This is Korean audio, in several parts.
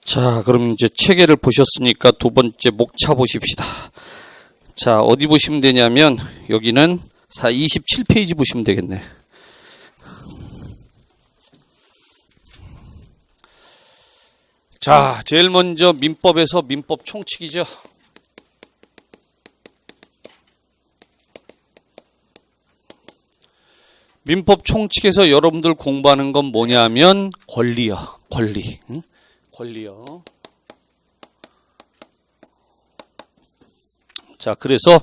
자, 그럼 이제 체계를 보셨으니까 두 번째 목차 보십시다. 자, 어디 보시면 되냐면 여기는 27페이지 보시면 되겠네. 자, 제일 먼저 민법에서 민법 총칙이죠. 민법 총칙에서 여러분들 공부하는 건 뭐냐면 권리요. 권리. 응? 권리요. 자, 그래서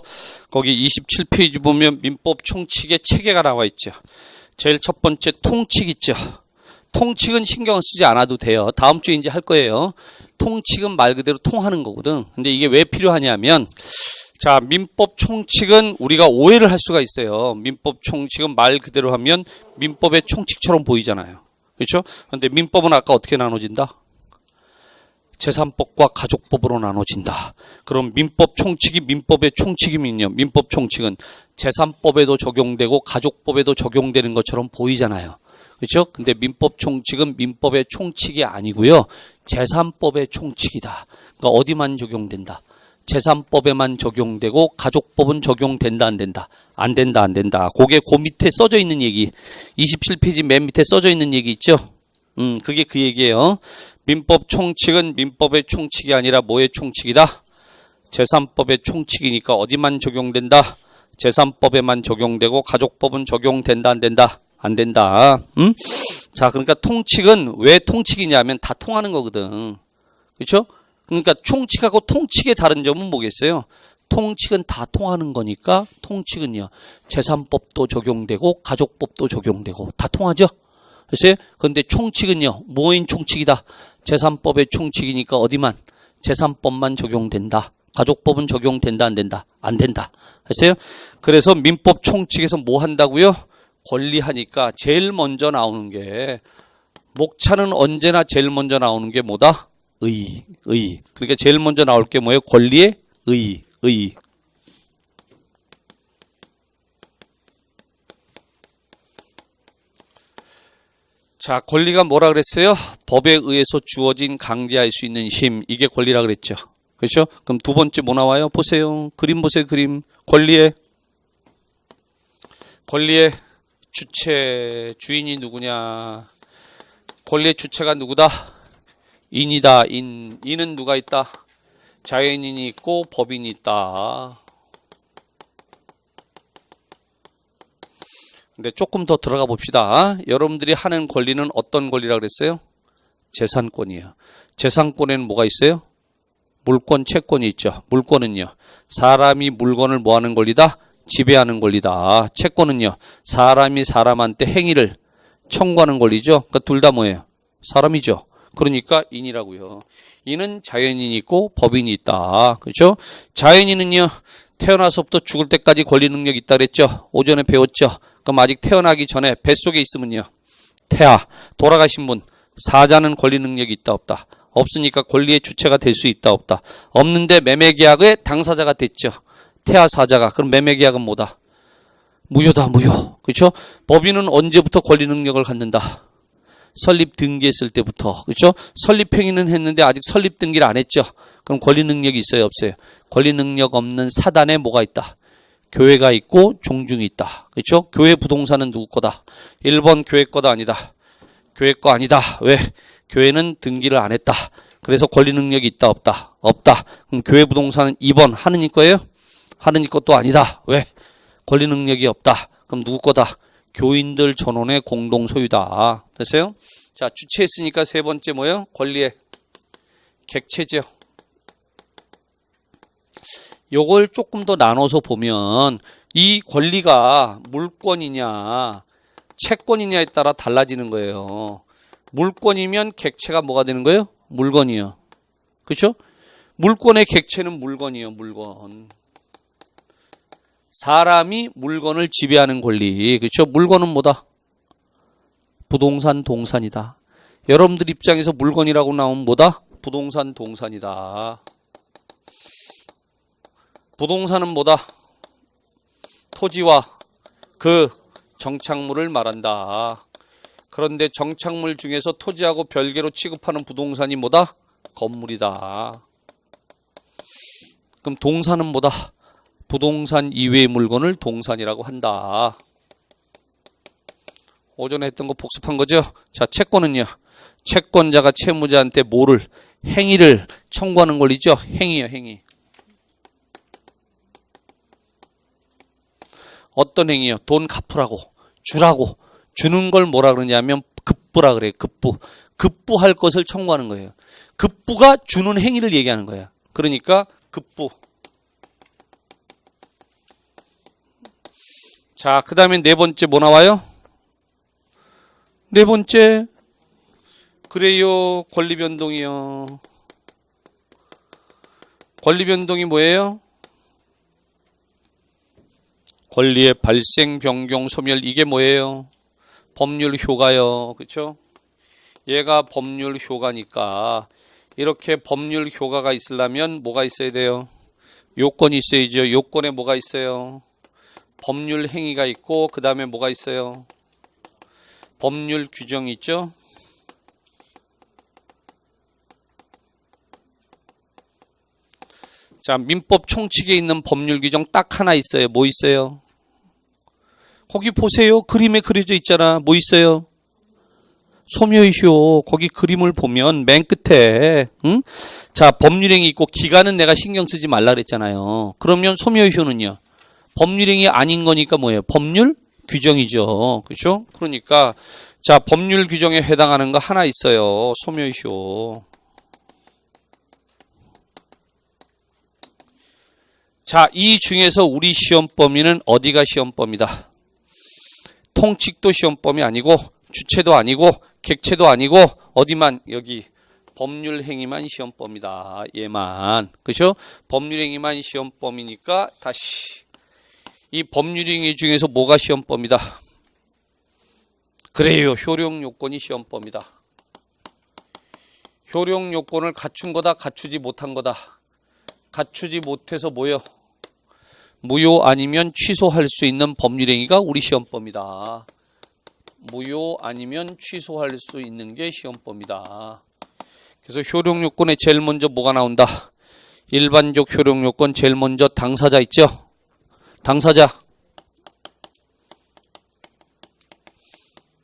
거기 27페이지 보면 민법 총칙의 체계가 나와 있죠. 제일 첫 번째 통칙 있죠. 통칙은 신경 쓰지 않아도 돼요. 다음 주에 이제 할 거예요. 통칙은 말 그대로 통하는 거거든. 근데 이게 왜 필요하냐면, 자, 민법 총칙은 우리가 오해를 할 수가 있어요. 민법 총칙은 말 그대로 하면 민법의 총칙처럼 보이잖아요. 그렇죠? 근데 민법은 아까 어떻게 나눠진다? 재산법과 가족법으로 나눠진다. 그럼 민법 총칙이 민법의 총칙이면요. 민법 총칙은 재산법에도 적용되고 가족법에도 적용되는 것처럼 보이잖아요. 그렇죠? 근데 민법 총칙은 민법의 총칙이 아니고요. 재산법의 총칙이다. 그러니까 어디만 적용된다? 재산법에만 적용되고 가족법은 적용된다 안 된다? 안 된다 안 된다. 그게 그 밑에 써져 있는 얘기. 27페이지 맨 밑에 써져 있는 얘기 있죠? 그게 그 얘기예요. 민법 총칙은 민법의 총칙이 아니라 뭐의 총칙이다? 재산법의 총칙이니까 어디만 적용된다? 재산법에만 적용되고 가족법은 적용된다 안 된다? 안 된다. 자, 그러니까 통칙은 왜 통칙이냐면 다 통하는 거거든. 그렇죠? 그러니까 총칙하고 통칙의 다른 점은 뭐겠어요? 통칙은 다 통하는 거니까 통칙은요. 재산법도 적용되고 가족법도 적용되고 다 통하죠? 글쎄요? 그런데 총칙은요. 뭐인 총칙이다? 재산법의 총칙이니까 어디만? 재산법만 적용된다. 가족법은 적용된다 안 된다? 안 된다. 글쎄요? 그래서 민법 총칙에서 뭐 한다고요? 권리하니까 제일 먼저 나오는 게 목차는 언제나 제일 먼저 나오는 게 뭐다? 의. 그러니까 제일 먼저 나올 게 뭐예요? 권리의 의. 자, 권리가 뭐라 그랬어요? 법에 의해서 주어진 강제할 수 있는 힘. 이게 권리라 그랬죠. 그렇죠? 그럼 두 번째 뭐 나와요? 보세요. 그림 보세요. 그림. 권리의 주체, 주인이 누구냐? 권리의 주체가 누구다? 인이다. 인은 누가 있다? 자연인이 있고 법인이 있다. 근데 조금 더 들어가 봅시다. 여러분들이 하는 권리는 어떤 권리라 그랬어요? 재산권이에요. 재산권에는 뭐가 있어요? 물권, 채권이 있죠. 물권은요. 사람이 물건을 뭐 하는 권리다? 지배하는 권리다. 채권은요. 사람이 사람한테 행위를 청구하는 권리죠. 그러니까 둘 다 뭐예요? 사람이죠. 그러니까 인이라고요. 인은 자연인이 있고 법인이 있다. 그렇죠? 자연인은요. 태어나서부터 죽을 때까지 권리 능력이 있다 그랬죠. 오전에 배웠죠. 그럼 아직 태어나기 전에 뱃속에 있으면요. 태아, 돌아가신 분, 사자는 권리 능력이 있다 없다? 없으니까 권리의 주체가 될 수 있다 없다? 없는데 매매계약의 당사자가 됐죠. 태아 사자가. 그럼 매매계약은 뭐다? 무효다 무효. 그렇죠? 법인은 언제부터 권리 능력을 갖는다? 설립 등기했을 때부터. 그렇죠? 설립 행위는 했는데 아직 설립 등기를 안 했죠. 그럼 권리 능력이 있어요 없어요? 권리 능력 없는 사단에 뭐가 있다? 교회가 있고 종중이 있다. 그렇죠? 교회 부동산은 누구 거다? 1번 교회 거다 아니다? 교회 거 아니다. 왜? 교회는 등기를 안 했다. 그래서 권리 능력이 있다 없다? 없다. 그럼 교회 부동산은 2번 하느님 거예요? 하느님 것도 아니다. 왜? 권리 능력이 없다. 그럼 누구 거다? 교인들 전원의 공동 소유다. 됐어요? 자, 주체했으니까 세 번째 뭐예요? 권리의 객체죠. 요걸 조금 더 나눠서 보면 이 권리가 물권이냐 채권이냐에 따라 달라지는 거예요. 물권이면 객체가 뭐가 되는 거예요? 물건이요. 그렇죠? 물권의 객체는 물건이요. 물건. 사람이 물건을 지배하는 권리. 그렇죠? 물건은 뭐다? 부동산 동산이다. 여러분들 입장에서 물건이라고 나오면 뭐다? 부동산 동산이다. 부동산은 뭐다? 토지와 그 정착물을 말한다. 그런데 정착물 중에서 토지하고 별개로 취급하는 부동산이 뭐다? 건물이다. 그럼 동산은 뭐다? 부동산 이외의 물건을 동산이라고 한다. 오전에 했던 거 복습한 거죠? 자, 채권은요. 채권자가 채무자한테 뭐를? 행위를 청구하는 권리죠? 행위요, 행위. 어떤 행위요? 돈 갚으라고, 주라고. 주는 걸 뭐라 그러냐면 급부라 그래요. 급부. 급부할 것을 청구하는 거예요. 급부가 주는 행위를 얘기하는 거예요. 그러니까 급부. 자, 그 다음에 네 번째 뭐 나와요? 네 번째, 그래요, 권리변동이요. 권리변동이 뭐예요? 권리의 발생, 변경, 소멸, 이게 뭐예요? 법률 효과요. 그렇죠? 얘가 법률 효과니까 이렇게 법률 효과가 있으려면 뭐가 있어야 돼요? 요건이 있어야죠. 요건에 뭐가 있어요? 법률 행위가 있고 그 다음에 뭐가 있어요? 법률 규정이 있죠. 자, 민법 총칙에 있는 법률 규정 딱 하나 있어요. 뭐 있어요? 거기 보세요. 그림에 그려져 있잖아. 뭐 있어요? 소묘효. 거기 그림을 보면 맨 끝에 자, 법률행위 있고 기간은 내가 신경 쓰지 말라 그랬잖아요. 그러면 소묘효는요? 법률행위 아닌 거니까 뭐예요? 법률 규정이죠. 그렇죠? 그러니까 자, 법률 규정에 해당하는 거 하나 있어요. 소묘효. 자, 이 중에서 우리 시험 범위는 어디가 시험 범위다? 통칙도 시험 범위 아니고 주체도 아니고 객체도 아니고 어디만? 여기 법률 행위만 시험 범위다. 얘만. 그렇죠? 법률 행위만 시험 범위니까 다시 이 법률 행위 중에서 뭐가 시험 범위다? 그래요. 효력 요건이 시험 범위다. 효력 요건을 갖춘 거다, 갖추지 못한 거다. 갖추지 못해서 뭐요? 무효 아니면 취소할 수 있는 법률행위가 우리 시험범위다. 무효 아니면 취소할 수 있는 게 시험범위다. 그래서 효력요건에 제일 먼저 뭐가 나온다? 일반적 효력요건 제일 먼저 당사자 있죠? 당사자.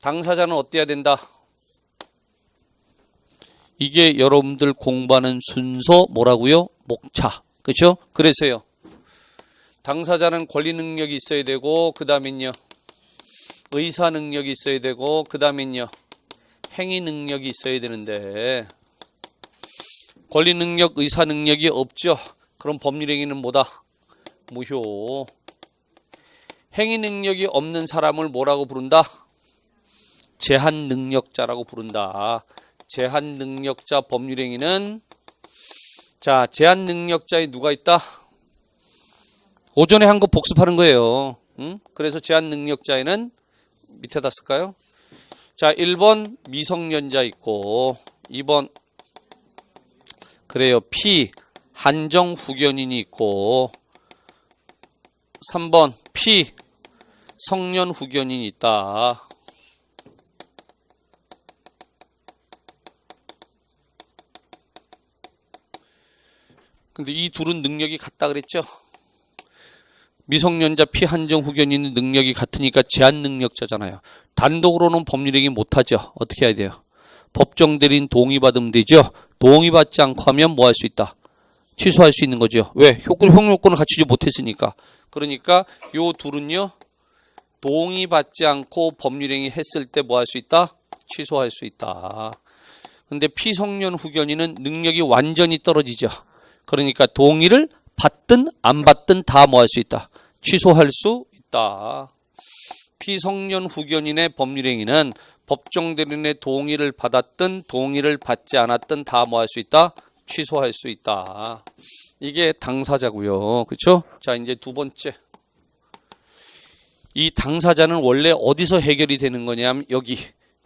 당사자는 어때야 된다? 이게 여러분들 공부하는 순서 뭐라고요? 목차. 그렇죠? 그래서요. 당사자는 권리 능력이 있어야 되고 그 다음엔요. 의사 능력이 있어야 되고 그 다음엔요. 행위 능력이 있어야 되는데 권리 능력, 의사 능력이 없죠. 그럼 법률행위는 뭐다? 무효. 행위 능력이 없는 사람을 뭐라고 부른다? 제한 능력자라고 부른다. 제한 능력자 법률행위는 자, 제한 능력자에 누가 있다? 오전에 한 거 복습하는 거예요. 그래서 제한 능력자에는 밑에다 쓸까요? 자, 1번 미성년자 있고 2번 그래요. 피 한정 후견인이 있고 3번 피 성년 후견인이 있다. 근데 이 둘은 능력이 같다 그랬죠? 미성년자 피한정 후견인은 능력이 같으니까 제한 능력자잖아요. 단독으로는 법률행위 못하죠. 어떻게 해야 돼요? 법정 대리인 동의받으면 되죠. 동의받지 않고 하면 뭐 할 수 있다? 취소할 수 있는 거죠. 왜? 효력요건을 갖추지 못했으니까. 그러니까 요 둘은요. 동의받지 않고 법률행위 했을 때 뭐 할 수 있다? 취소할 수 있다. 근데 피성년 후견인은 능력이 완전히 떨어지죠. 그러니까 동의를 받든 안 받든 다 뭐 할 수 있다? 취소할 수 있다. 피성년 후견인의 법률행위는 법정 대리인의 동의를 받았든 동의를 받지 않았든 다 뭐 할 수 있다? 취소할 수 있다. 이게 당사자고요. 그렇죠? 자, 이제 두 번째. 이 당사자는 원래 어디서 해결이 되는 거냐면 여기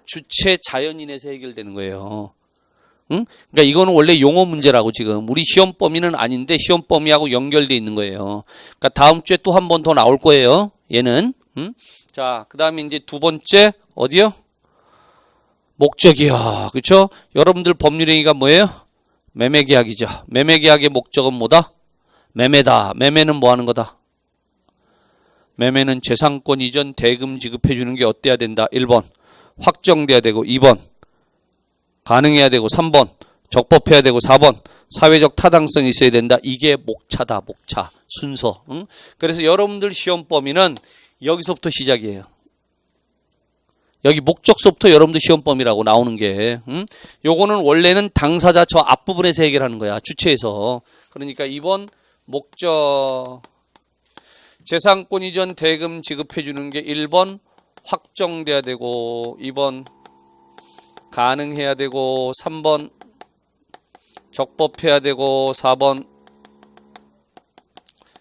주체 자연인에서 해결되는 거예요. 응? 그러니까 이거는 원래 용어 문제라고 지금 우리 시험 범위는 아닌데 시험 범위하고 연결돼 있는 거예요. 그러니까 다음 주에 또 한 번 더 나올 거예요. 얘는. 자, 그다음에 이제 두 번째 어디요? 목적이요. 그렇죠? 여러분들 법률행위가 뭐예요? 매매계약이죠. 매매계약의 목적은 뭐다? 매매다. 매매는 뭐 하는 거다? 매매는 재산권 이전 대금 지급해 주는 게 어때야 된다? 1번 확정돼야 되고, 2번 가능해야 되고, 3번 적법해야 되고, 4번 사회적 타당성이 있어야 된다. 이게 목차다. 목차 순서. 응? 그래서 여러분들 시험 범위는 여기서부터 시작이에요. 여기 목적서부터 여러분들 시험 범위라고 나오는 게. 응? 요거는 원래는 당사자 저 앞부분에서 해결하는 거야. 주체에서. 그러니까 2번 목적 재산권 이전 대금 지급해 주는 게 1번 확정돼야 되고, 2번 가능해야 되고, 3번 적법해야 되고, 4번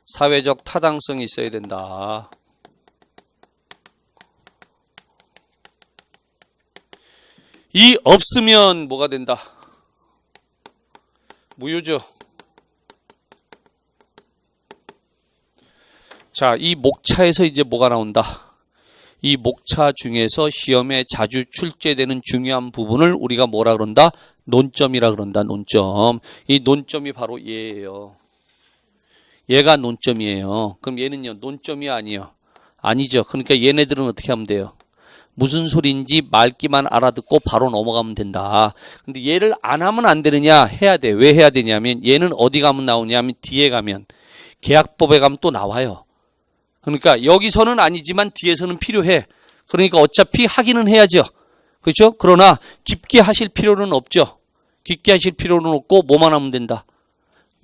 사회적 타당성이 있어야 된다. 이 없으면 뭐가 된다? 무효죠. 자, 이 목차에서 이제 뭐가 나온다? 이 목차 중에서 시험에 자주 출제되는 중요한 부분을 우리가 뭐라 그런다? 논점이라 그런다. 논점. 이 논점이 바로 얘예요. 얘가 논점이에요. 그럼 얘는요, 논점이 아니에요. 아니죠. 그러니까 얘네들은 어떻게 하면 돼요? 무슨 소리인지 말기만 알아듣고 바로 넘어가면 된다. 근데 얘를 안 하면 안 되느냐? 해야 돼. 왜 해야 되냐면 얘는 어디 가면 나오냐면 뒤에 가면 계약법에 가면 또 나와요. 그러니까 여기서는 아니지만 뒤에서는 필요해. 그러니까 어차피 하기는 해야죠. 그렇죠? 그러나 깊게 하실 필요는 없죠. 깊게 하실 필요는 없고 뭐만 하면 된다.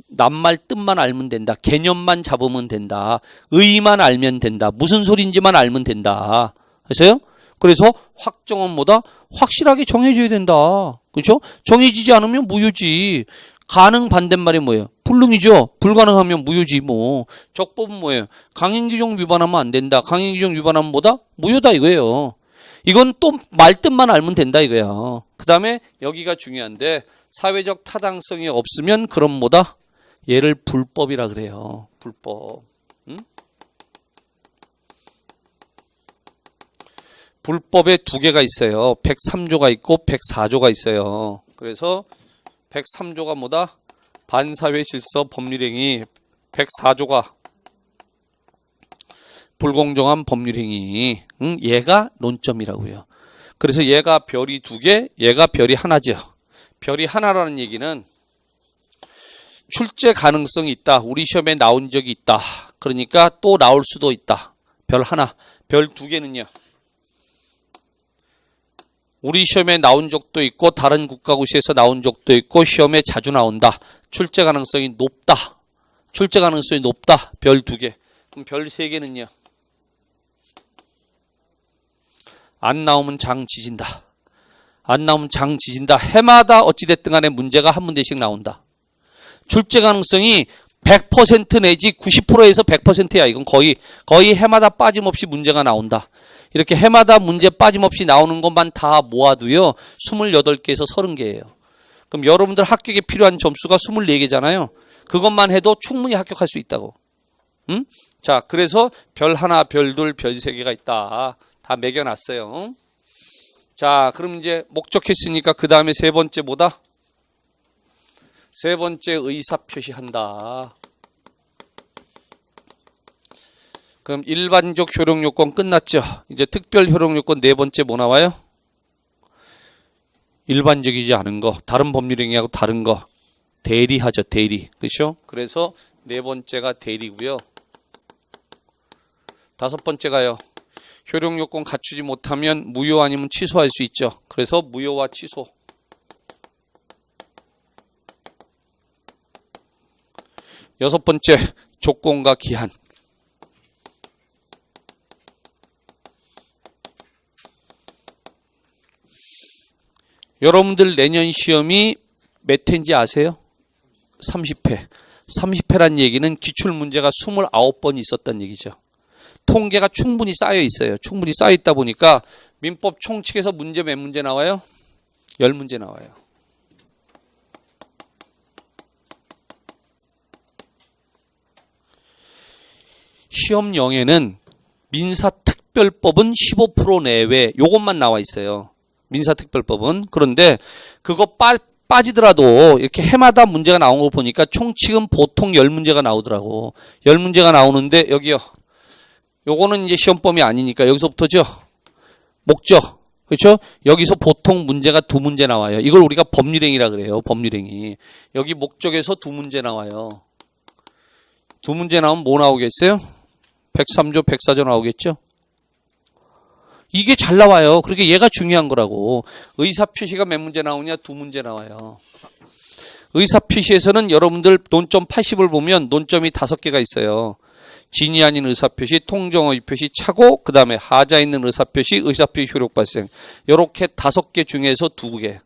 낱말 뜻만 알면 된다. 개념만 잡으면 된다. 의의만 알면 된다. 무슨 소리인지만 알면 된다. 아세요? 그래서 확정은 뭐다? 확실하게 정해져야 된다. 그렇죠? 정해지지 않으면 무효지. 가능 반대말이 뭐예요? 불능이죠. 불가능하면 무효지 뭐. 적법은 뭐예요? 강행규정 위반하면 안 된다. 강행규정 위반하면 뭐다? 무효다 이거예요. 이건 또 말뜻만 알면 된다 이거야. 그 다음에 여기가 중요한데 사회적 타당성이 없으면 그럼 뭐다? 얘를 불법이라 그래요. 불법. 응? 불법에 두 개가 있어요. 103조가 있고 104조가 있어요. 그래서 103조가 뭐다? 반사회 질서 법률행위. 104조가 불공정한 법률행위. 얘가 논점이라고요. 그래서 얘가 별이 두 개, 얘가 별이 하나죠. 별이 하나라는 얘기는 출제 가능성이 있다. 우리 시험에 나온 적이 있다. 그러니까 또 나올 수도 있다. 별 하나. 별 두 개는요. 우리 시험에 나온 적도 있고 다른 국가고시에서 나온 적도 있고 시험에 자주 나온다. 출제 가능성이 높다. 출제 가능성이 높다. 별 두 개. 그럼 별 세 개는요. 안 나오면 장 지진다. 안 나오면 장 지진다. 해마다 어찌됐든 간에 문제가 한 문제씩 나온다. 출제 가능성이 100% 내지 90%에서 100%야. 이건 거의 해마다 빠짐없이 문제가 나온다. 이렇게 해마다 문제 빠짐없이 나오는 것만 다 모아도요. 28개에서 30개예요. 그럼 여러분들 합격에 필요한 점수가 24개잖아요. 그것만 해도 충분히 합격할 수 있다고. 응? 자, 그래서 별 하나, 별 둘, 별 세 개가 있다. 다 매겨놨어요. 자, 그럼 이제 목적했으니까 그 다음에 세 번째 뭐다? 세 번째 의사 표시한다. 그럼 일반적 효력 요건 끝났죠. 이제 특별 효력 요건 네 번째 뭐 나와요? 일반적이지 않은 거, 다른 법률행위하고 다른 거 대리하죠. 대리. 그렇죠? 그래서 네 번째가 대리고요. 다섯 번째가요. 효력 요건 갖추지 못하면 무효 아니면 취소할 수 있죠. 그래서 무효와 취소. 여섯 번째 조건과 기한. 여러분들 내년 시험이 몇 회인지 아세요? 30회. 30회란 얘기는 기출문제가 29번이 있었단 얘기죠. 통계가 충분히 쌓여 있어요. 충분히 쌓여 있다 보니까 민법 총칙에서 문제 몇 문제 나와요? 10문제 나와요. 시험령에는 민사특별법은 15% 내외 요것만 나와 있어요. 민사특별법은. 그런데 그거 빠지더라도 이렇게 해마다 문제가 나온 거 보니까 총칙은 보통 10문제가 나오더라고. 10문제가 나오는데 여기요. 요거는 이제 시험 범위 아니니까 여기서부터죠. 목적. 그렇죠? 여기서 보통 문제가 2문제 나와요. 이걸 우리가 법률행위라 그래요. 법률행위. 여기 목적에서 2문제 나와요. 2문제 나오면 뭐 나오겠어요? 103조, 104조 나오겠죠? 이게 잘 나와요. 그러니까 얘가 중요한 거라고. 의사표시가 몇 문제 나오냐? 2문제 나와요. 의사표시에서는 여러분들 논점 80을 보면 논점이 5개가 있어요. 진위 아닌 의사표시, 통정의 표시, 차고, 그 다음에 하자 있는 의사표시, 의사표시 효력 발생. 요렇게 5개 중에서 2개.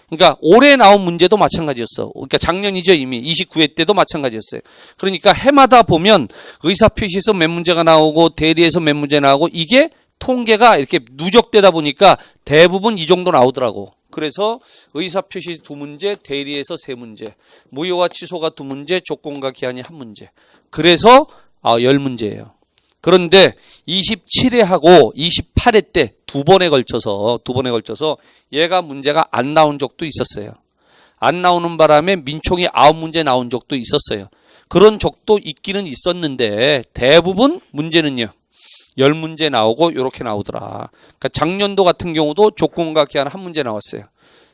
그러니까 올해 나온 문제도 마찬가지였어. 그러니까 작년이죠. 이미 29회 때도 마찬가지였어요. 그러니까 해마다 보면 의사표시에서 몇 문제가 나오고 대리에서 몇 문제 나오고 이게 통계가 이렇게 누적되다 보니까 대부분 이 정도 나오더라고. 그래서 의사표시 2문제, 대리에서 3문제, 무효와 취소가 2문제, 조건과 기한이 1문제. 그래서 10문제예요. 그런데 27회하고 28회 때 2번에 걸쳐서 얘가 문제가 안 나온 적도 있었어요. 안 나오는 바람에 민총이 9문제 나온 적도 있었어요. 그런 적도 있기는 있었는데 대부분 문제는요. 10문제 나오고 이렇게 나오더라. 그러니까 작년도 같은 경우도 조건과 기한 1문제 나왔어요.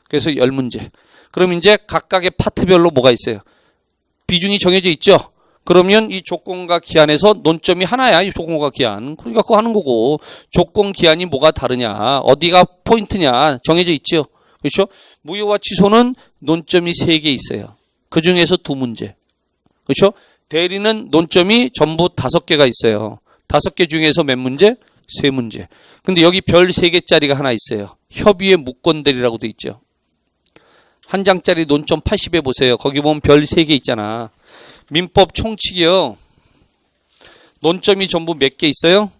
그래서 10문제. 그럼 이제 각각의 파트별로 뭐가 있어요? 비중이 정해져 있죠? 그러면 이 조건과 기한에서 논점이 하나야. 이 조건과 기한. 그러니까 그거 하는 거고. 조건 기한이 뭐가 다르냐. 어디가 포인트냐. 정해져 있죠. 그렇죠? 무효와 취소는 논점이 3개 있어요. 그 중에서 2문제. 그렇죠? 대리는 논점이 전부 5개가 있어요. 5개 중에서 몇 문제? 3문제. 근데 여기 별 3개짜리가 하나 있어요. 협의의 무권대리라고 돼 있죠. 한 장짜리 논점 80에 보세요. 거기 보면 별 3개 있잖아. 민법 총칙이요. 논점이 전부 몇 개 있어요?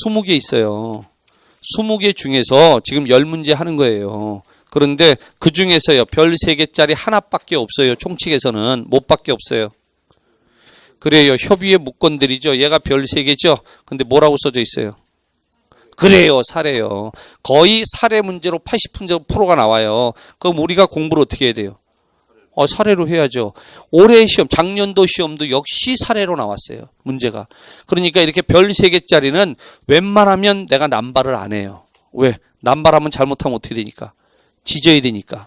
20개 있어요. 20개 중에서 지금 10문제 하는 거예요. 그런데 그 중에서요. 별 3개짜리 하나밖에 없어요. 총칙에서는 못밖에 없어요. 그래요. 협의의 무권들이죠. 얘가 별 3개죠. 근데 뭐라고 써져 있어요? 그래요. 사례요. 거의 사례 문제로 80%가 나와요. 그럼 우리가 공부를 어떻게 해야 돼요? 사례로 해야죠. 올해 시험, 작년도 시험도 역시 사례로 나왔어요. 문제가. 그러니까 이렇게 별 3개짜리는 웬만하면 내가 남발을 안 해요. 왜? 남발하면 잘못하면 어떻게 되니까? 지져야 되니까.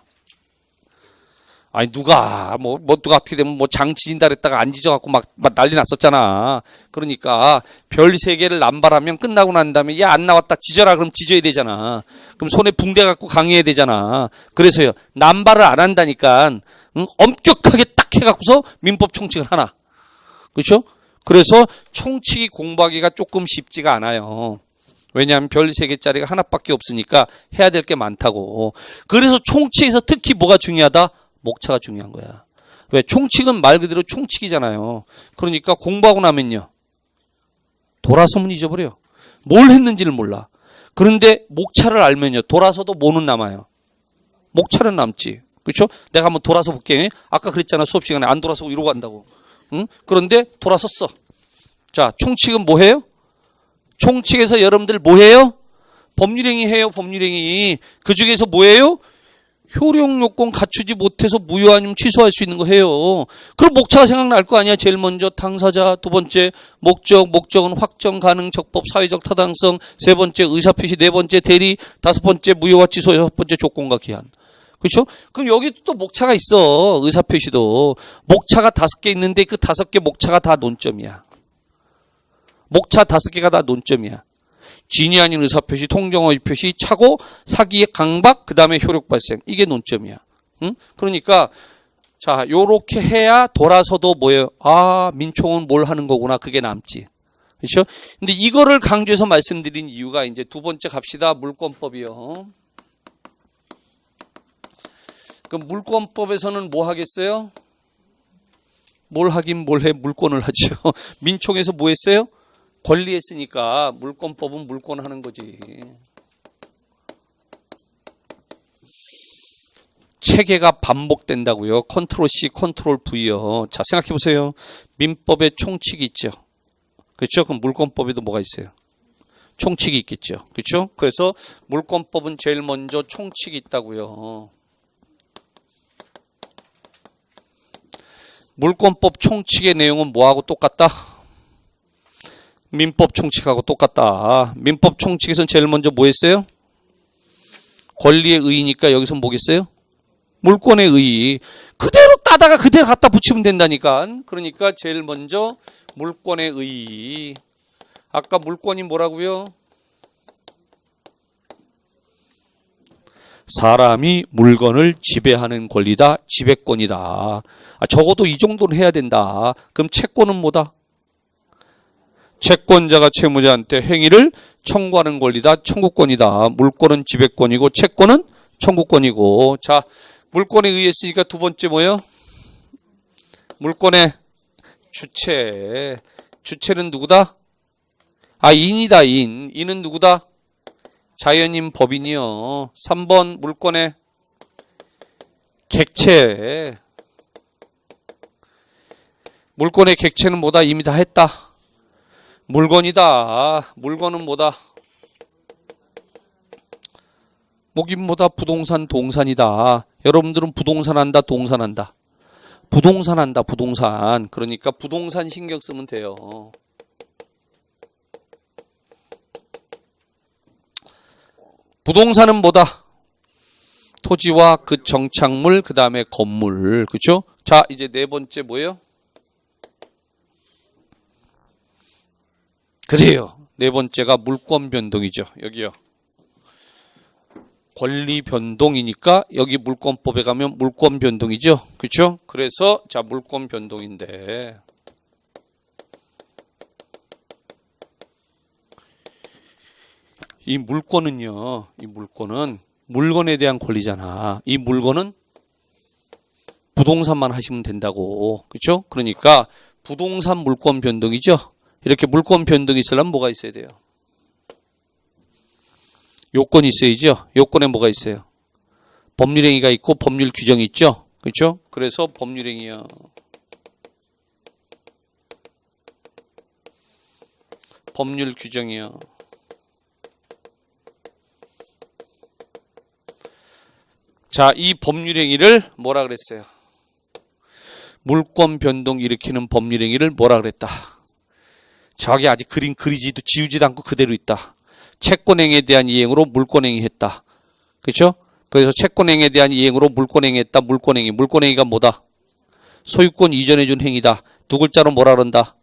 아니 누가 누가 어떻게 되면 장 지진다 그랬다가 안 지져갖고 막 난리 났었잖아. 그러니까 별 3개를 남발하면 끝나고 난 다음에 야 안 나왔다 지져라 그럼 지져야 되잖아. 그럼 손에 붕대 갖고 강의해야 되잖아. 그래서요 남발을 안 한다니까 엄격하게 딱 해갖고서 민법 총칙을 하나. 그렇죠? 그래서 총칙이 공부하기가 조금 쉽지가 않아요. 왜냐하면 별 3개짜리가 하나밖에 없으니까 해야 될 게 많다고. 그래서 총칙에서 특히 뭐가 중요하다? 목차가 중요한 거야. 왜? 총칙은 말 그대로 총칙이잖아요. 그러니까 공부하고 나면요. 돌아서면 잊어버려. 뭘 했는지를 몰라. 그런데 목차를 알면요. 돌아서도 뭐는 남아요. 목차는 남지. 그렇죠? 내가 한번 돌아서 볼게. 아까 그랬잖아. 수업 시간에 안 돌아서고 이러고 간다고. 응? 그런데 돌아섰어. 자, 총칙은 뭐 해요? 총칙에서 여러분들 뭐 해요? 법률행위 해요. 법률행위. 그 중에서 뭐 해요? 효력 요건 갖추지 못해서 무효 아니면 취소할 수 있는 거 해요. 그럼 목차가 생각날 거 아니야. 제일 먼저 당사자, 2번째 목적, 목적은 확정 가능 적법 사회적 타당성, 3번째 의사표시, 4번째 대리, 5번째 무효와 취소, 6번째 조건과 기한. 그렇죠? 그럼 여기 또 목차가 있어. 의사표시도 목차가 5개 있는데 그 5개 목차가 다 논점이야. 목차 5개가 다 논점이야. 진위 아닌 의사표시, 통정의 표시, 차고, 사기의 강박, 그 다음에 효력 발생. 이게 논점이야. 응? 그러니까, 자, 요렇게 해야 돌아서도 뭐예요? 민총은 뭘 하는 거구나. 그게 남지. 그렇죠? 근데 이거를 강조해서 말씀드린 이유가 이제 2번째 갑시다. 물권법이요. 그럼 물권법에서는 뭐 하겠어요? 뭘 하긴 뭘 해? 물권을 하죠. 민총에서 뭐 했어요? 권리했으니까 물권법은 물권하는 거지. 체계가 반복된다고요. 컨트롤 C, 컨트롤 V요. 자, 생각해 보세요. 민법에 총칙이 있죠. 그렇죠? 그럼 물권법에도 뭐가 있어요? 총칙이 있겠죠. 그렇죠? 그래서 물권법은 제일 먼저 총칙이 있다고요. 물권법 총칙의 내용은 뭐하고 똑같다? 민법 총칙하고 똑같다. 민법 총칙에서는 제일 먼저 뭐 했어요? 권리의 의의니까 여기서 뭐겠어요? 물권의 의의. 그대로 따다가 그대로 갖다 붙이면 된다니까. 그러니까 제일 먼저 물권의 의의. 아까 물권이 뭐라고요? 사람이 물건을 지배하는 권리다. 지배권이다. 적어도 이 정도는 해야 된다. 그럼 채권은 뭐다? 채권자가 채무자한테 행위를 청구하는 권리다. 청구권이다. 물권은 지배권이고 채권은 청구권이고. 자, 물권에 의했으니까 두 번째 뭐예요? 물권의 주체. 주체는 누구다? 인이다. 인은 누구다? 자연인 법인이요. 3번 물권의 객체. 물권의 객체는 뭐다? 이미 다 했다. 물건이다. 물건은 뭐다? 뭐긴 뭐다? 부동산, 동산이다. 여러분들은 부동산 한다, 동산 한다? 부동산 한다, 부동산. 그러니까 부동산 신경 쓰면 돼요. 부동산은 뭐다? 토지와 그 정착물, 그 다음에 건물. 그렇죠? 자, 이제 네 번째 뭐예요? 그래요. 네 번째가 물권 변동이죠. 여기요. 권리 변동이니까 여기 물권법에 가면 물권 변동이죠. 그렇죠? 그래서 자, 물권 변동인데 이 물권은요. 이 물권은 물건에 대한 권리잖아. 이 물건은 부동산만 하시면 된다고. 그렇죠? 그러니까 부동산 물권 변동이죠. 이렇게 물권 변동이 있으려면 뭐가 있어야 돼요? 요건이 있어야죠. 요건에 뭐가 있어요? 법률행위가 있고 법률 규정이 있죠. 그렇죠? 그래서 법률행위요. 법률 규정이요. 자, 이 법률행위를 뭐라 그랬어요? 물권 변동 일으키는 법률행위를 뭐라 그랬다? 저기 아직 그림 그리지도 지우지도 않고 그대로 있다. 채권행위에 대한 이행으로 물권행위 했다. 그렇죠? 그래서 채권행위에 대한 이행으로 물권행위 했다. 물권행위. 물권행위가 뭐다? 소유권 이전해 준 행위다. 두 글자로 뭐라 그런다?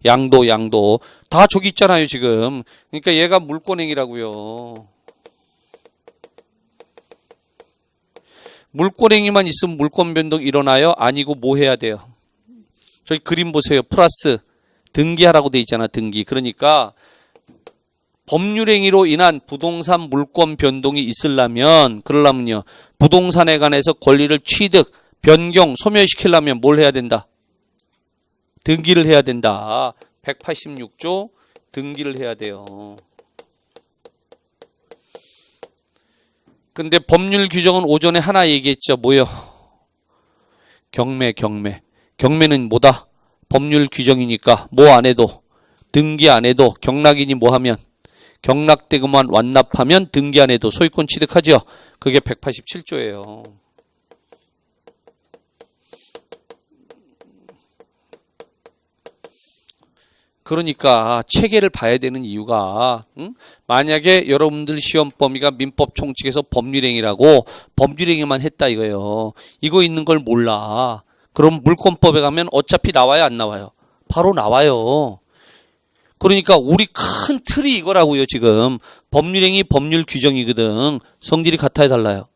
양도, 양도. 다 저기 있잖아요, 지금. 그러니까 얘가 물권행위라고요. 물권행위만 있으면 물권 변동 일어나요? 아니고 뭐 해야 돼요? 저기 그림 보세요. 플러스 등기하라고 돼 있잖아. 등기. 그러니까 법률행위로 인한 부동산 물권 변동이 있으려면 그러려면요. 부동산에 관해서 권리를 취득, 변경, 소멸시키려면 뭘 해야 된다? 등기를 해야 된다. 186조 등기를 해야 돼요. 근데 법률 규정은 오전에 하나 얘기했죠. 뭐요? 경매. 경매는 뭐다? 법률 규정이니까 뭐 안 해도 등기 안 해도 경락인이 뭐 하면 경락대금만 완납하면 등기 안 해도 소유권 취득하죠. 그게 187조예요. 그러니까 체계를 봐야 되는 이유가 만약에 여러분들 시험 범위가 민법 총칙에서 법률행위라고 법률행위만 했다 이거예요. 이거 있는 걸 몰라. 그럼 물권법에 가면 어차피 나와요, 안 나와요? 바로 나와요. 그러니까 우리 큰 틀이 이거라고요. 지금 법률행위 법률 규정이거든. 성질이 같아야 달라요?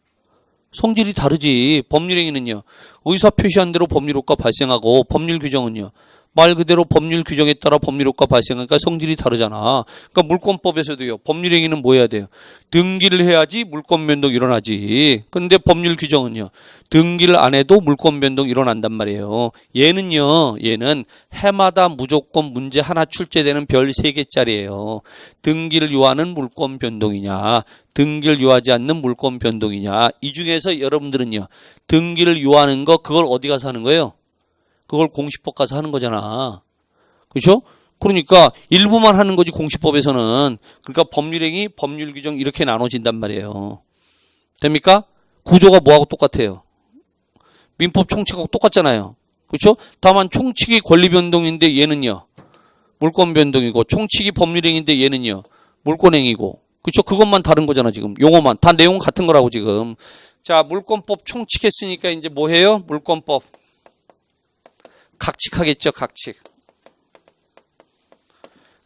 성질이 다르지. 법률행위는요. 의사 표시한 대로 법률효과 발생하고 법률 규정은요. 말 그대로 법률 규정에 따라 법률효과 발생하니까 성질이 다르잖아. 그러니까 물권법에서도요. 법률행위는 뭐 해야 돼요? 등기를 해야지 물권 변동 일어나지. 근데 법률 규정은요. 등기를 안 해도 물권 변동 일어난단 말이에요. 얘는 해마다 무조건 문제 하나 출제되는 별 3개짜리예요. 등기를 요하는 물권 변동이냐, 등기를 요하지 않는 물권 변동이냐. 이 중에서 여러분들은요. 등기를 요하는 거 그걸 어디 가서 하는 거예요? 그걸 공시법 가서 하는 거잖아. 그렇죠? 그러니까 일부만 하는 거지 공시법에서는. 그러니까 법률행위, 법률 규정 이렇게 나눠진단 말이에요. 됩니까? 구조가 뭐하고 똑같아요? 민법 총칙하고 똑같잖아요. 그렇죠? 다만 총칙이 권리 변동인데 얘는요. 물권 변동이고 총칙이 법률행위인데 얘는요. 물권행위고. 그렇죠? 그것만 다른 거잖아, 지금. 용어만. 다 내용은 같은 거라고 지금. 자, 물권법 총칙했으니까 이제 뭐 해요? 물권법. 각칙하겠죠, 각칙.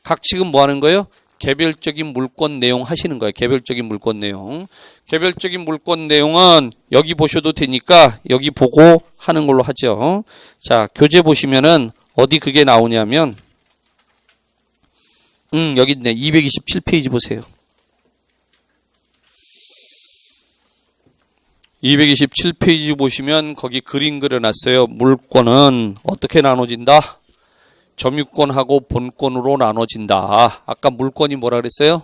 각칙은 뭐 하는 거예요? 개별적인 물권 내용 하시는 거예요. 개별적인 물권 내용. 개별적인 물권 내용은 여기 보셔도 되니까 여기 보고 하는 걸로 하죠. 자, 교재 보시면은 어디 그게 나오냐면 여기 있네. 227페이지 보세요. 227페이지 보시면 거기 그림 그려놨어요. 물권은 어떻게 나눠진다? 점유권하고 본권으로 나눠진다. 아까 물권이 뭐라 그랬어요?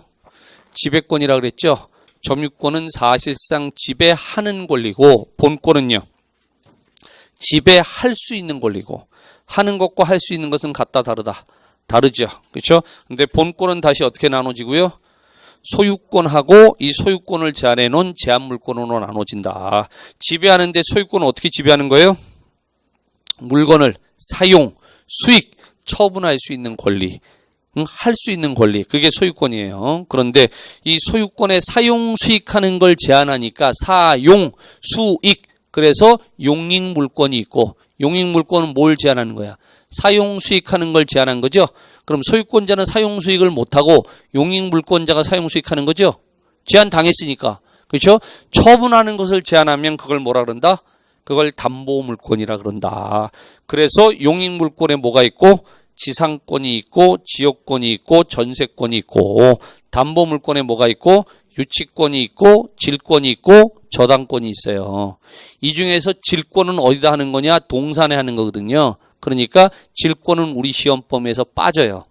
지배권이라 그랬죠? 점유권은 사실상 지배하는 권리고 본권은요. 지배할 수 있는 권리고 하는 것과 할 수 있는 것은 같다 다르다. 다르죠. 그렇죠? 근데 본권은 다시 어떻게 나눠지고요? 소유권하고 이 소유권을 제한해 놓은 제한물권으로 나눠진다. 지배하는데 소유권은 어떻게 지배하는 거예요? 물건을 사용, 수익, 처분할 수 있는 권리, 할 수 있는 권리, 그게 소유권이에요. 그런데 이 소유권의 사용, 수익하는 걸 제한하니까 사용, 수익, 그래서 용익물권이 있고 용익물권은 뭘 제한하는 거야? 사용, 수익하는 걸 제한한 거죠. 그럼 소유권자는 사용, 수익을 못하고 용익물권자가 사용, 수익하는 거죠. 제한당했으니까. 그렇죠? 처분하는 것을 제한하면 그걸 뭐라 그런다? 그걸 담보물권이라 그런다. 그래서 용익물권에 뭐가 있고 지상권이 있고 지역권이 있고 전세권이 있고 담보물권에 뭐가 있고 유치권이 있고 질권이 있고 저당권이 있어요. 이 중에서 질권은 어디다 하는 거냐? 동산에 하는 거거든요. 그러니까 질권은 우리 시험범위에서 빠져요.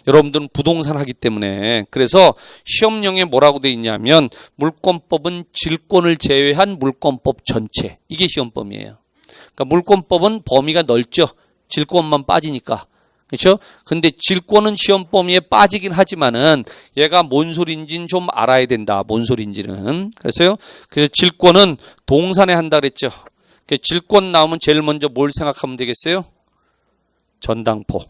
여러분들은 부동산 하기 때문에. 그래서 시험령에 뭐라고 돼 있냐면 물권법은 질권을 제외한 물권법 전체. 이게 시험범위예요. 그러니까 물권법은 범위가 넓죠. 질권만 빠지니까. 그렇죠? 근데 질권은 시험 범위에 빠지긴 하지만은 얘가 뭔 소린지는 좀 알아야 된다. 뭔 소린지는. 그래서요. 그래서 질권은 동산에 한다 그랬죠. 질권 나오면 제일 먼저 뭘 생각하면 되겠어요? 전당포.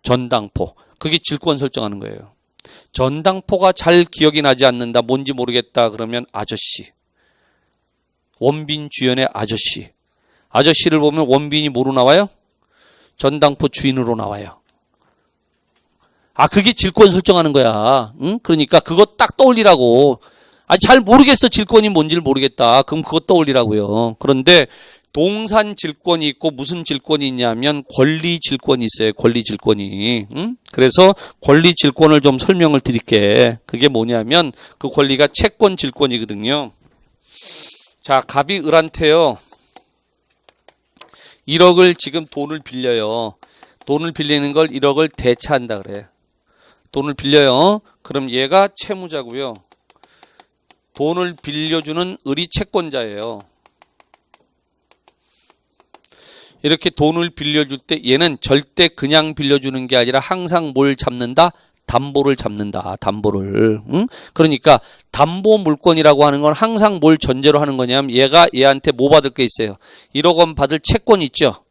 전당포. 그게 질권 설정하는 거예요. 전당포가 잘 기억이 나지 않는다. 뭔지 모르겠다. 그러면 아저씨. 원빈 주연의 아저씨. 아저씨를 보면 원빈이 뭐로 나와요? 전당포 주인으로 나와요. 아, 그게 질권 설정하는 거야. 응? 그러니까 그거 딱 떠올리라고. 아, 잘 모르겠어. 질권이 뭔지를 모르겠다. 그럼 그거 떠올리라고요. 그런데 동산 질권이 있고 무슨 질권이 있냐면 권리 질권이 있어요. 권리 질권이. 응? 그래서 권리 질권을 좀 설명을 드릴게. 그게 뭐냐면 그 권리가 채권 질권이거든요. 자, 갑이 을한테요. 1억을 지금 돈을 빌려요. 돈을 빌리는 걸 1억을 대차한다 그래. 돈을 빌려요. 그럼 얘가 채무자고요. 돈을 빌려주는 을이 채권자예요. 이렇게 돈을 빌려줄 때 얘는 절대 그냥 빌려주는 게 아니라 항상 뭘 잡는다? 담보를 잡는다. 담보를. 응? 그러니까 담보 물권이라고 하는 건 항상 뭘 전제로 하는 거냐면 얘가 얘한테 뭐 받을 게 있어요. 1억 원 받을 채권이 있죠.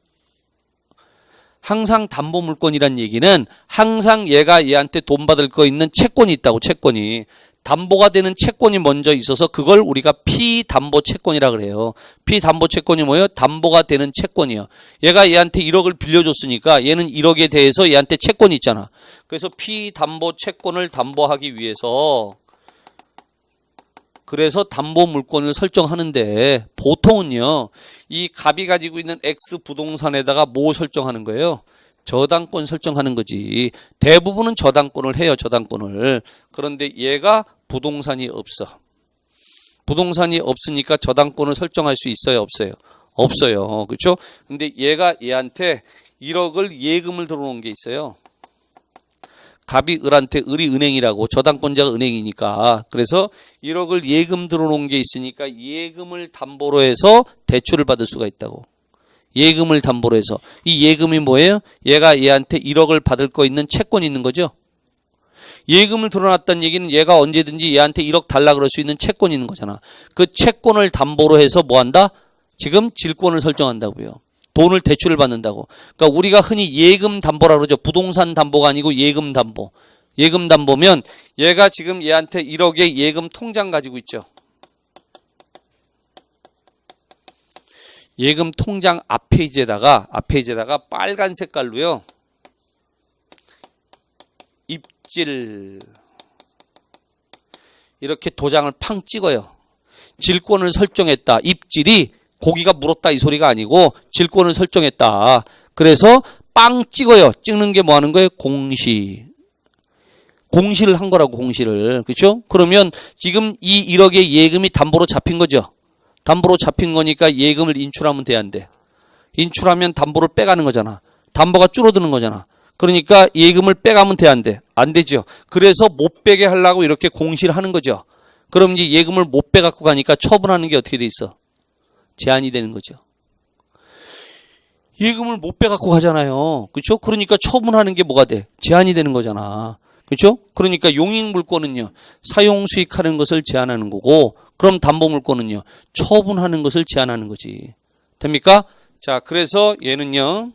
항상 담보 물권이란 얘기는 항상 얘가 얘한테 돈 받을 거 있는 채권이 있다고. 채권이. 담보가 되는 채권이 먼저 있어서 그걸 우리가 피담보 채권이라 그래요. 피담보 채권이 뭐예요? 담보가 되는 채권이요. 얘가 얘한테 1억을 빌려줬으니까 얘는 1억에 대해서 얘한테 채권이 있잖아. 그래서 피담보 채권을 담보하기 위해서 그래서 담보 물권을 설정하는데 보통은요. 이 갑이 가지고 있는 X 부동산에다가 뭐 설정하는 거예요? 저당권 설정하는 거지. 대부분은 저당권을 해요. 저당권을. 그런데 얘가 부동산이 없어. 부동산이 없으니까 저당권을 설정할 수 있어요? 없어요? 없어요. 그렇죠? 근데 얘가 얘한테 1억을 예금을 들어놓은 게 있어요. 갑이 을한테, 을이 은행이라고, 저당권자가 은행이니까. 그래서 1억을 예금 들어놓은 게 있으니까 예금을 담보로 해서 대출을 받을 수가 있다고. 예금을 담보로 해서. 이 예금이 뭐예요? 얘가 얘한테 1억을 받을 거 있는 채권이 있는 거죠. 예금을 들어놨다는 얘기는 얘가 언제든지 얘한테 1억 달라 그럴 수 있는 채권이 있는 거잖아. 그 채권을 담보로 해서 뭐 한다? 지금 질권을 설정한다고요. 돈을 대출을 받는다고. 그러니까 우리가 흔히 예금 담보라 그러죠. 부동산 담보가 아니고 예금 담보. 예금 담보면 얘가 지금 얘한테 1억의 예금 통장 가지고 있죠. 예금 통장 앞 페이지에다가 빨간 색깔로요. 입질 이렇게 도장을 팡 찍어요. 질권을 설정했다. 입질이 고기가 물었다 이 소리가 아니고 질권을 설정했다. 그래서 빵 찍어요. 찍는 게 뭐 하는 거예요? 공시. 공시를 한 거라고 공시를. 그렇죠? 그러면 지금 이 1억의 예금이 담보로 잡힌 거죠. 담보로 잡힌 거니까 예금을 인출하면 돼 안 돼? 인출하면 담보를 빼가는 거잖아. 담보가 줄어드는 거잖아. 그러니까 예금을 빼가면 돼 안 돼? 안 되죠. 그래서 못 빼게 하려고 이렇게 공시를 하는 거죠. 그럼 이제 예금을 못 빼갖고 가니까 처분하는 게 어떻게 돼 있어? 제한이 되는 거죠. 예금을 못 빼갖고 가잖아요. 그렇죠? 그러니까 처분하는 게 뭐가 돼? 제한이 되는 거잖아. 그렇죠? 그러니까 용익물권은요. 사용 수익하는 것을 제한하는 거고 그럼 담보물권은요. 처분하는 것을 제한하는 거지. 됩니까? 자, 그래서 얘는요.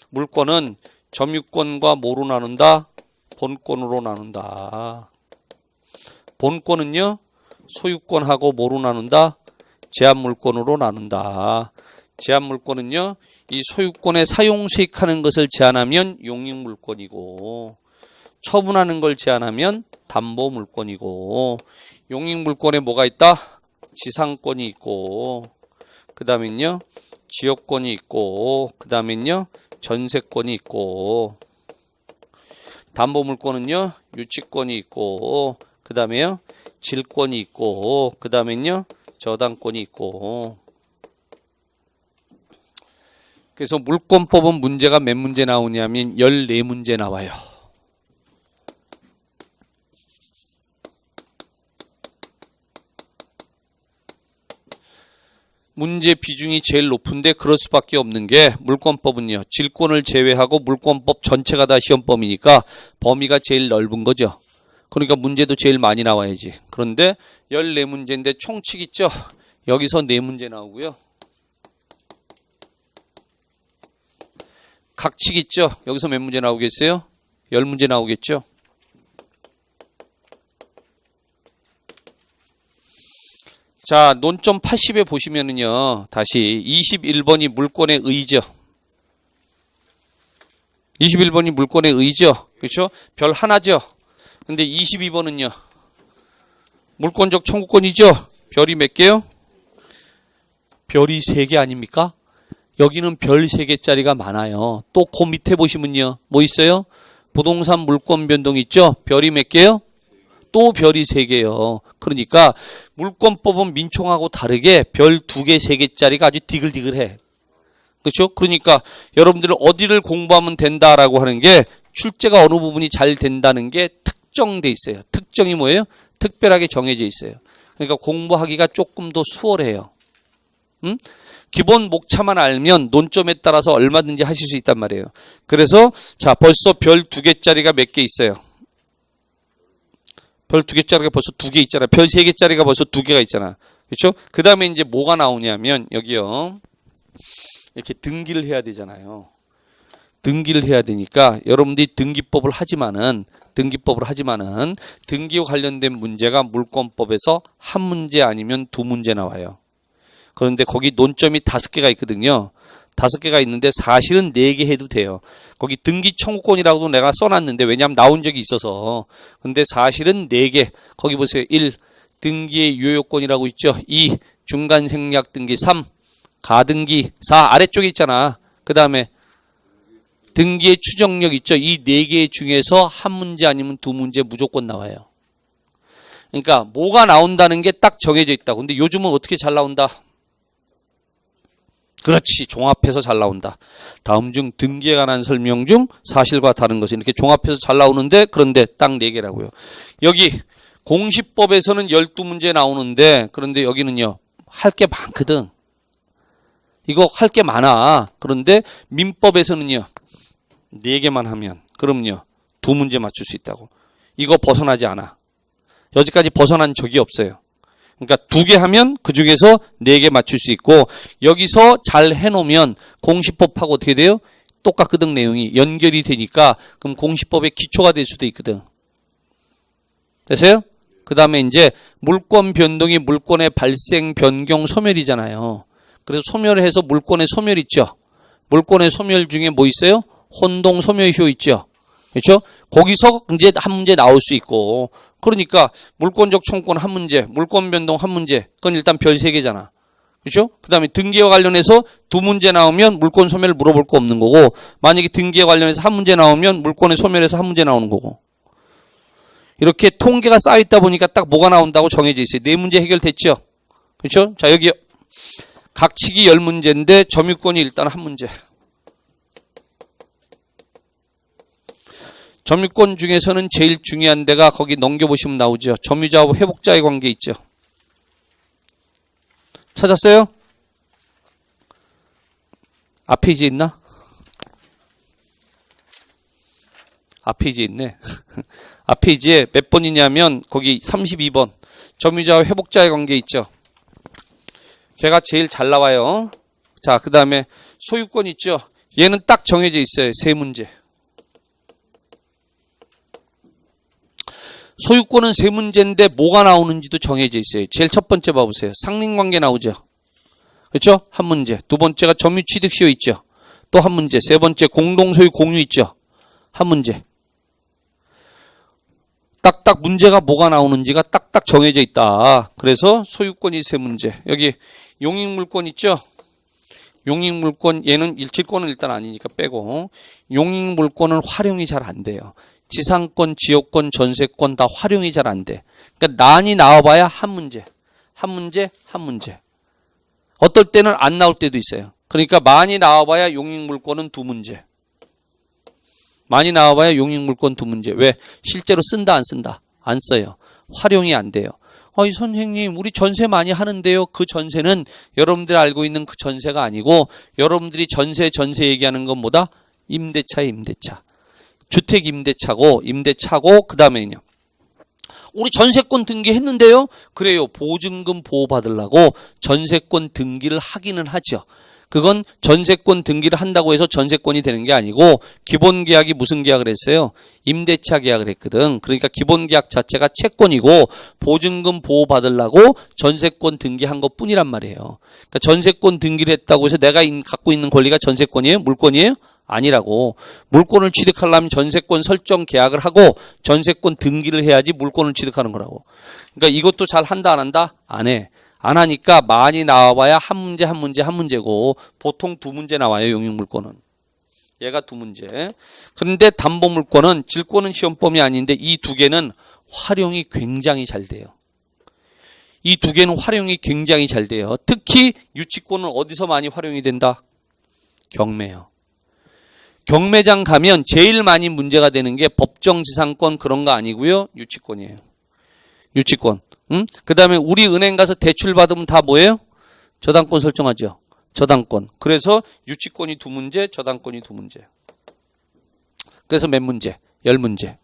물권은 점유권과 뭐로 나눈다? 본권으로 나눈다. 본권은요. 소유권하고 뭐로 나눈다? 제한물권으로 나눈다. 제한물권은요. 이 소유권의 사용 수익하는 것을 제한하면 용익물권이고 처분하는 걸 제한하면 담보물권이고 용익물권에 뭐가 있다? 지상권이 있고 그 다음엔요. 지역권이 있고 그 다음엔요. 전세권이 있고 담보물권은요. 유치권이 있고 그 다음에요. 질권이 있고 그 다음엔요. 저당권이 있고 그래서 물권법은 문제가 몇 문제 나오냐면 14문제 나와요. 문제 비중이 제일 높은데 그럴 수밖에 없는 게 물권법은요. 질권을 제외하고 물권법 전체가 다 시험범위니까 범위가 제일 넓은 거죠. 그러니까 문제도 제일 많이 나와야지. 그런데 14문제인데 총칙 있죠. 여기서 4문제 나오고요. 각칙 있죠. 여기서 몇 문제 나오겠어요? 10문제 나오겠죠. 자, 논점 80에 보시면은요. 다시 21번이 물권의 의의죠. 21번이 물권의 의의죠. 그렇죠? 별 하나죠. 근데 22번은요. 물권적 청구권이죠. 별이 몇 개요? 별이 3개 아닙니까? 여기는 별 3개짜리가 많아요. 또 그 밑에 보시면요. 뭐 있어요? 부동산 물권 변동 있죠? 별이 몇 개요? 또 별이 3개요. 그러니까 물권법은 민총하고 다르게 별 2개, 3개짜리가 아주 디글디글해. 그렇죠? 그러니까 여러분들 어디를 공부하면 된다라고 하는 게 출제가 어느 부분이 잘 된다는 게 특정돼 있어요. 특정이 뭐예요? 특별하게 정해져 있어요. 그러니까 공부하기가 조금 더 수월해요. 기본 목차만 알면 논점에 따라서 얼마든지 하실 수 있단 말이에요. 그래서 자 벌써 별 2개짜리가 몇 개 있어요. 별 2개짜리가 벌써 2개 있잖아. 별 3개짜리가 벌써 2개가 있잖아. 그렇죠? 그 다음에 이제 뭐가 나오냐면 여기요. 이렇게 등기를 해야 되잖아요. 등기를 해야 되니까 여러분들이 등기법을 하지만은 등기와 관련된 문제가 물권법에서 한 문제 아니면 2문제 나와요. 그런데 거기 논점이 5개가 있거든요. 5개가 있는데 사실은 4개 해도 돼요. 거기 등기 청구권이라고도 내가 써놨는데 왜냐하면 나온 적이 있어서. 근데 사실은 4개. 거기 보세요. 1. 등기의 유효권이라고 있죠. 2. 중간생략 등기. 3. 가등기. 4. 아래쪽에 있잖아. 그 다음에 등기의 추정력 있죠. 이 4개 중에서 한 문제 아니면 2문제 무조건 나와요. 그러니까 뭐가 나온다는 게 딱 정해져 있다. 근데 요즘은 어떻게 잘 나온다? 그렇지. 종합해서 잘 나온다. 다음 중 등기에 관한 설명 중 사실과 다른 것이 이렇게 종합해서 잘 나오는데 그런데 딱 4개라고요. 여기 공시법에서는 12문제 나오는데 그런데 여기는요. 할 게 많거든. 이거 할 게 많아. 그런데 민법에서는요. 4개만 하면 그럼요. 2문제 맞출 수 있다고. 이거 벗어나지 않아. 여기까지 벗어난 적이 없어요. 그러니까 2개 하면 그 중에서 4개 맞출 수 있고 여기서 잘 해놓으면 공시법하고 어떻게 돼요? 똑같거든. 내용이 연결이 되니까 그럼 공시법의 기초가 될 수도 있거든. 됐어요? 그 다음에 이제 물권 변동이 물권의 발생, 변경, 소멸이잖아요. 그래서 소멸을 해서 물권의 소멸 있죠. 물권의 소멸 중에 뭐 있어요? 혼동 소멸효 있죠. 그렇죠? 거기서 이제 한 문제 나올 수 있고 그러니까 물권적 총권 한 문제, 물권 변동 한 문제 그건 일단 별 3개잖아. 그렇죠? 그 다음에 등기와 관련해서 2문제 나오면 물권 소멸을 물어볼 거 없는 거고 만약에 등기와 관련해서 한 문제 나오면 물권의 소멸에서 한 문제 나오는 거고 이렇게 통계가 쌓여있다 보니까 딱 뭐가 나온다고 정해져 있어요. 4문제 해결됐죠? 그렇죠? 자 여기 각치기 10문제인데 점유권이 일단 한 문제. 점유권 중에서는 제일 중요한 데가 거기 넘겨보시면 나오죠. 점유자와 회복자의 관계 있죠. 찾았어요? 앞에 이제 있나? 앞에 이제 있네. 앞에 이제 몇 번이냐면 거기 32번 점유자와 회복자의 관계 있죠. 걔가 제일 잘 나와요. 자, 그 다음에 소유권 있죠. 얘는 딱 정해져 있어요. 3문제. 소유권은 3문제인데 뭐가 나오는지도 정해져 있어요. 제일 첫 번째 봐보세요. 상린관계 나오죠. 그렇죠? 한 문제. 두 번째가 점유취득시효 있죠. 또 한 문제. 세 번째 공동소유 공유 있죠. 한 문제. 딱딱 문제가 뭐가 나오는지가 딱딱 정해져 있다. 그래서 소유권이 3문제. 여기 용익물권 있죠? 용익물권 얘는 일치권은 일단 아니니까 빼고 용익물권은 활용이 잘 안 돼요. 지상권, 지역권, 전세권 다 활용이 잘 안 돼. 그러니까 난이 나와봐야 한 문제, 한 문제, 한 문제. 어떨 때는 안 나올 때도 있어요. 그러니까 많이 나와봐야 용익물권은 2문제. 많이 나와봐야 용익물권 2문제. 왜? 실제로 쓴다 안 쓴다? 안 써요. 활용이 안 돼요. 이 선생님 우리 전세 많이 하는데요. 그 전세는 여러분들이 알고 있는 그 전세가 아니고 여러분들이 전세 얘기하는 건 뭐다? 임대차예요. 임대차. 주택 임대차고 그 다음에는요. 우리 전세권 등기했는데요. 그래요. 보증금 보호받으려고 전세권 등기를 하기는 하죠. 그건 전세권 등기를 한다고 해서 전세권이 되는 게 아니고 기본 계약이 무슨 계약을 했어요? 임대차 계약을 했거든. 그러니까 기본 계약 자체가 채권이고 보증금 보호받으려고 전세권 등기한 것 뿐이란 말이에요. 그러니까 전세권 등기를 했다고 해서 내가 갖고 있는 권리가 전세권이에요? 물권이에요? 아니라고. 물권을 취득하려면 전세권 설정 계약을 하고 전세권 등기를 해야지 물권을 취득하는 거라고. 그러니까 이것도 잘 한다 안 한다? 안 해. 안 하니까 많이 나와봐야 한 문제고 보통 2문제 나와요. 용익물권은. 얘가 2문제. 그런데 담보물권은 질권은 시험범위 아닌데 이 2개는 활용이 굉장히 잘 돼요. 이 2개는 활용이 굉장히 잘 돼요. 특히 유치권은 어디서 많이 활용이 된다? 경매요. 경매장 가면 제일 많이 문제가 되는 게 법정지상권 그런 거 아니고요. 유치권이에요. 유치권. 그 다음에 우리 은행 가서 대출 받으면 다 뭐예요? 저당권 설정하죠. 저당권. 그래서 유치권이 2문제, 저당권이 2문제. 그래서 몇 문제? 10문제.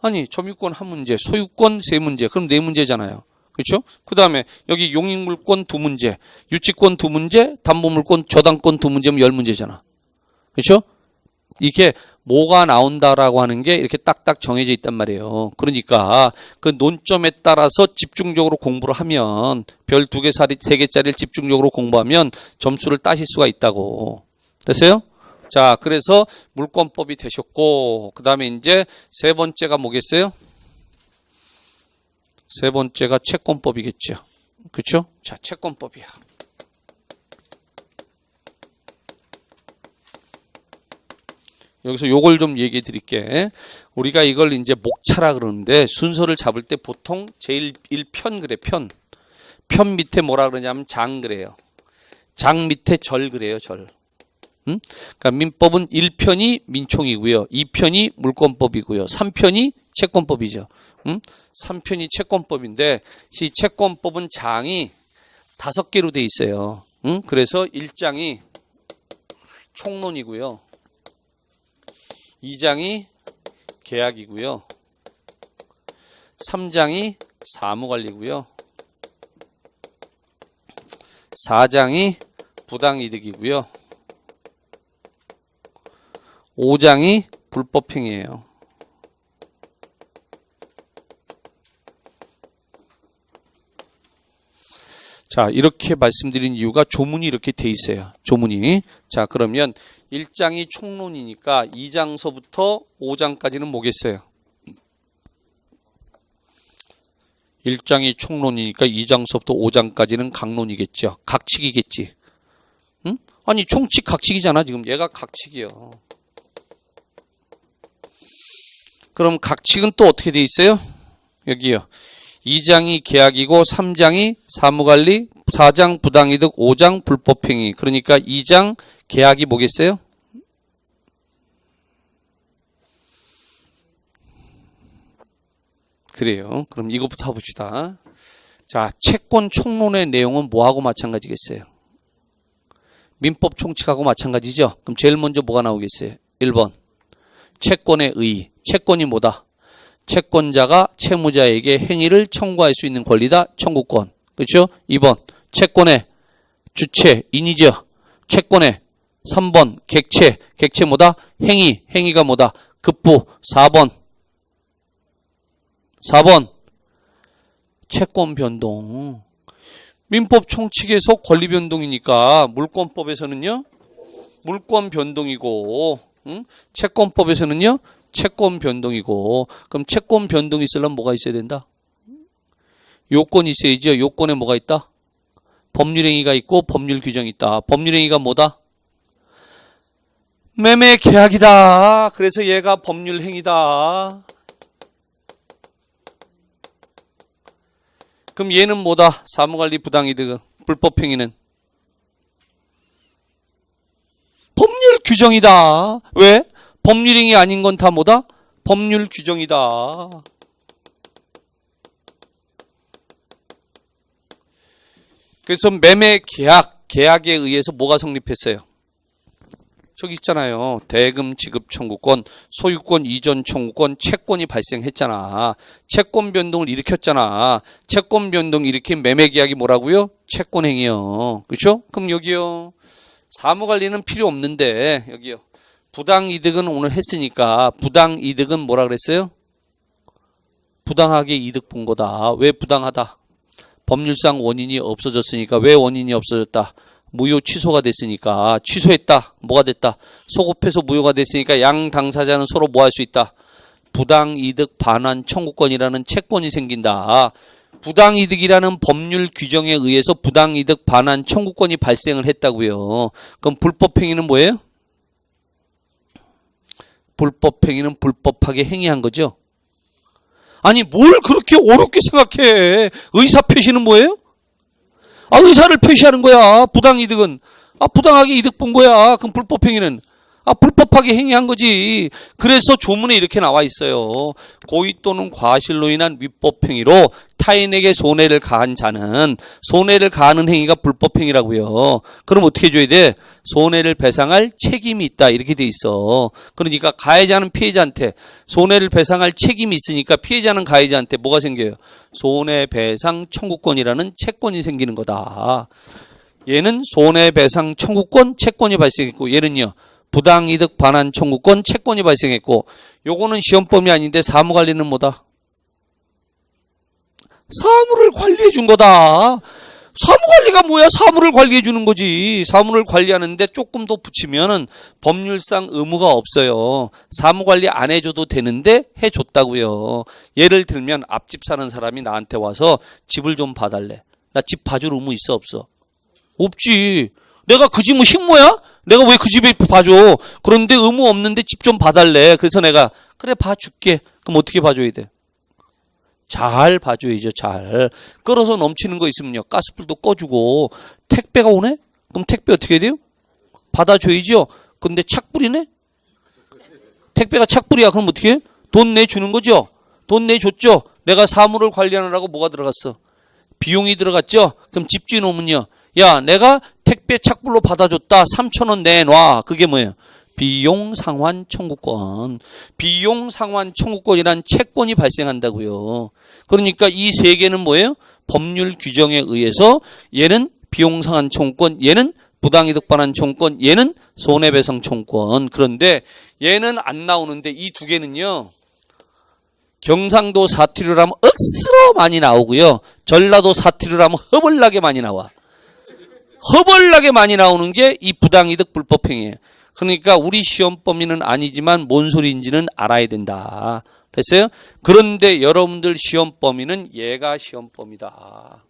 아니 점유권 1문제, 소유권 3문제. 그럼 4문제잖아요. 그렇죠? 그 다음에 여기 용익물권 2문제, 유치권 2문제, 담보물권, 저당권 2문제면 10문제잖아. 그렇죠? 이게 뭐가 나온다라고 하는 게 이렇게 딱딱 정해져 있단 말이에요. 그러니까 그 논점에 따라서 집중적으로 공부를 하면 별 2개, 3개짜리를 집중적으로 공부하면 점수를 따실 수가 있다고. 됐어요? 자, 그래서 물권법이 되셨고 그 다음에 이제 세 번째가 뭐겠어요? 세 번째가 채권법이겠죠. 그렇죠? 자, 채권법이야. 여기서 요걸 좀 얘기해 드릴게. 우리가 이걸 이제 목차라 그러는데 순서를 잡을 때 보통 제일 1편 그래, 편. 편 밑에 뭐라 그러냐면 장 그래요. 장 밑에 절 그래요, 절. 그러니까 민법은 1편이 민총이고요. 2편이 물권법이고요. 3편이 채권법이죠. 3편이 채권법인데 이 채권법은 장이 5개로 돼 있어요. 그래서 1장이 총론이고요. 2장이 계약이고요. 3장이 사무관리고요. 4장이 부당이득이고요. 5장이 불법행위예요. 자, 이렇게 말씀드린 이유가 조문이 이렇게 돼 있어요. 조문이. 자, 그러면 1장이 총론이니까 2장서부터 5장까지는 뭐겠어요? 1장이 총론이니까 2장서부터 5장까지는 강론이겠죠. 각칙이겠지. 응? 아니, 총칙 각칙이잖아. 지금 얘가 각칙이요. 그럼 각칙은 또 어떻게 돼 있어요? 여기요. 2장이 계약이고 3장이 사무관리, 4장 부당이득, 5장 불법행위. 그러니까 2장 계약이 뭐겠어요? 그래요. 그럼 이것부터 해봅시다. 자, 채권 총론의 내용은 뭐하고 마찬가지겠어요? 민법 총칙하고 마찬가지죠? 그럼 제일 먼저 뭐가 나오겠어요? 1번. 채권의 의. 채권이 뭐다? 채권자가 채무자에게 행위를 청구할 수 있는 권리다. 청구권. 그렇죠? 2번. 채권의 주체, 인이죠. 채권의 3번. 객체. 객체 뭐다? 행위. 행위가 뭐다? 급부. 4번. 채권 변동. 민법 총칙에서 권리 변동이니까 물권법에서는요. 물권 변동이고 채권법에서는요. 채권 변동이고. 그럼 채권 변동이 있으려면 뭐가 있어야 된다? 요건이 있어야죠. 요건에 뭐가 있다? 법률행위가 있고 법률 규정이 있다. 법률행위가 뭐다? 매매 계약이다. 그래서 얘가 법률행위다. 그럼 얘는 뭐다? 사무관리 부당이득, 불법행위는 법률 규정이다. 왜? 법률행위 아닌 건 다 뭐다? 법률 규정이다. 그래서 매매 계약에 의해서 뭐가 성립했어요? 저기 있잖아요. 대금 지급 청구권, 소유권 이전 청구권, 채권이 발생했잖아. 채권 변동을 일으켰잖아. 채권 변동 일으킨 매매 계약이 뭐라고요? 채권 행위요. 그렇죠? 그럼 여기요. 사무관리는 필요 없는데 여기요. 부당이득은 오늘 했으니까 부당이득은 뭐라 그랬어요? 부당하게 이득 본 거다. 왜 부당하다? 법률상 원인이 없어졌으니까. 왜 원인이 없어졌다? 무효 취소가 됐으니까. 취소했다. 뭐가 됐다? 소급해서 무효가 됐으니까 양 당사자는 서로 뭐 할 수 있다? 부당이득 반환 청구권이라는 채권이 생긴다. 부당이득이라는 법률 규정에 의해서 부당이득 반환 청구권이 발생을 했다고요. 그럼 불법행위는 뭐예요? 불법행위는 불법하게 행위한 거죠. 아니 뭘 그렇게 어렵게 생각해. 의사표시는 뭐예요? 아, 의사를 표시하는 거야. 부당이득은. 아, 부당하게 이득 본 거야. 그럼 불법행위는. 아, 불법하게 행위한 거지. 그래서 조문에 이렇게 나와 있어요. 고의 또는 과실로 인한 위법행위로 타인에게 손해를 가한 자는 손해를 가하는 행위가 불법행위라고요. 그럼 어떻게 줘야 돼? 손해를 배상할 책임이 있다. 이렇게 돼 있어. 그러니까 가해자는 피해자한테 손해를 배상할 책임이 있으니까 피해자는 가해자한테 뭐가 생겨요? 손해배상 청구권이라는 채권이 생기는 거다. 얘는 손해배상 청구권 채권이 발생했고 얘는요. 부당이득 반환 청구권 채권이 발생했고 요거는 시험범위 아닌데 사무관리는 뭐다? 사무를 관리해 준 거다. 사무관리가 뭐야? 사무를 관리해 주는 거지. 사무를 관리하는데 조금 더 붙이면은 법률상 의무가 없어요. 사무관리 안 해줘도 되는데 해줬다고요. 예를 들면 앞집 사는 사람이 나한테 와서 집을 좀 봐달래. 나 집 봐줄 의무 있어 없어? 없지. 내가 그 집 뭐 식모야? 내가 왜 그 집에 봐줘? 그런데 의무 없는데 집 좀 봐달래. 그래서 내가 그래 봐줄게. 그럼 어떻게 봐줘야 돼? 잘 봐줘야죠. 잘. 끓어서 넘치는 거 있으면요. 가스불도 꺼주고. 택배가 오네? 그럼 택배 어떻게 해야 돼요? 받아줘야죠. 근데 착불이네? 택배가 착불이야. 그럼 어떻게 해? 돈 내주는 거죠? 돈 내줬죠? 내가 사무를 관리하느라고 뭐가 들어갔어? 비용이 들어갔죠? 그럼 집주인 오면요. 야, 내가 택배 착불로 받아줬다. 3,000원 내놔. 그게 뭐예요? 비용 상환 청구권. 비용 상환 청구권이란 채권이 발생한다고요. 그러니까 이 세 개는 뭐예요? 법률 규정에 의해서 얘는 비용 상한 총권, 얘는 부당이득 반환 총권, 얘는 손해배상 총권. 그런데 얘는 안 나오는데 이 두 개는요. 경상도 사투리로 하면 억수로 많이 나오고요. 전라도 사투리로 하면 허벌나게 많이 나와. 허벌나게 많이 나오는 게 이 부당이득 불법행위예요. 그러니까 우리 시험 범위는 아니지만 뭔 소리인지는 알아야 된다. 됐어요? 그런데 여러분들 시험 범위는 얘가 시험 범위다.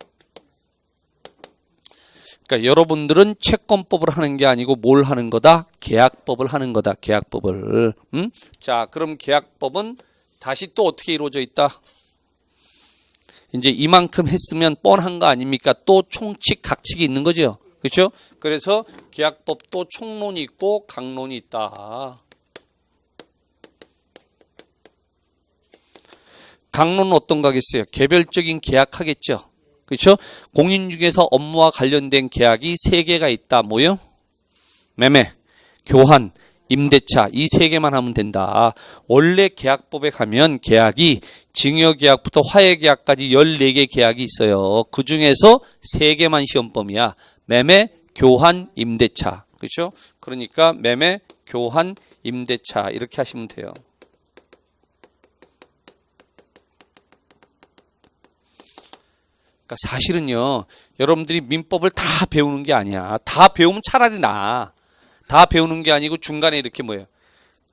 그러니까 여러분들은 채권법을 하는 게 아니고 뭘 하는 거다? 계약법을 하는 거다. 계약법을. 자, 그럼 계약법은 다시 또 어떻게 이루어져 있다? 이제 이만큼 했으면 뻔한 거 아닙니까? 또 총칙, 각칙이 있는 거죠. 그렇죠? 그래서 계약법도 총론이 있고 강론이 있다. 강론은 어떤 거겠어요? 개별적인 계약하겠죠. 그렇죠? 공인 중에서 업무와 관련된 계약이 3개가 있다. 뭐요? 매매, 교환, 임대차 이 3개만 하면 된다. 원래 계약법에 가면 계약이 증여계약부터 화해계약까지 14개 계약이 있어요. 그 중에서 3개만 시험범위야. 매매, 교환, 임대차. 그렇죠? 그러니까 매매, 교환, 임대차 이렇게 하시면 돼요. 그러니까 사실은요. 여러분들이 민법을 다 배우는 게 아니야. 다 배우면 차라리 나아. 다 배우는 게 아니고 중간에 이렇게 뭐예요?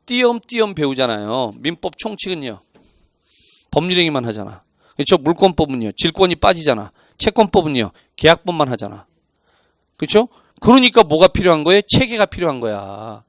띄엄띄엄 배우잖아요. 민법 총칙은요. 법률행위만 하잖아. 그렇죠? 물권법은요. 질권이 빠지잖아. 채권법은요. 계약법만 하잖아. 그렇죠? 그러니까 뭐가 필요한 거예요? 체계가 필요한 거야.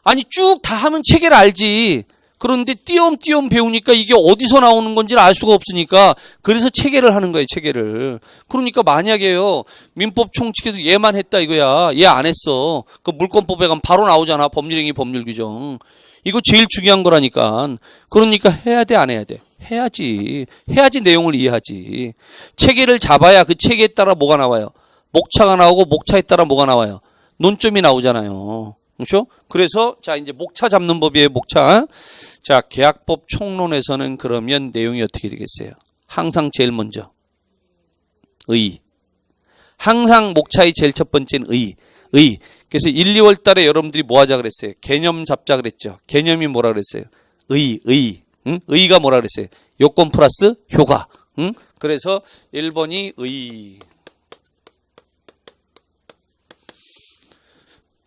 아니 쭉 다 하면 체계를 알지. 그런데 띄엄띄엄 배우니까 이게 어디서 나오는 건지를 알 수가 없으니까 그래서 체계를 하는 거예요. 체계를. 그러니까 만약에요. 민법 총칙에서 얘만 했다 이거야. 얘 안 했어. 그 물권법에 가면 바로 나오잖아. 법률행위 법률규정. 이거 제일 중요한 거라니까. 그러니까 해야 돼 안 해야 돼? 해야지. 해야지 내용을 이해하지. 체계를 잡아야 그 체계에 따라 뭐가 나와요? 목차가 나오고 목차에 따라 뭐가 나와요? 논점이 나오잖아요. 그렇죠? 그래서 자 이제 목차 잡는 법이에요. 목차. 자 계약법 총론에서는 그러면 내용이 어떻게 되겠어요? 항상 제일 먼저 의. 항상 목차의 제일 첫 번째는 의. 그래서 1, 2월 달에 여러분들이 뭐 하자 그랬어요? 개념 잡자 그랬죠. 개념이 뭐라 그랬어요? 의. 응? 의가 뭐라 그랬어요? 요건 플러스 효과. 응? 그래서 1번이 의.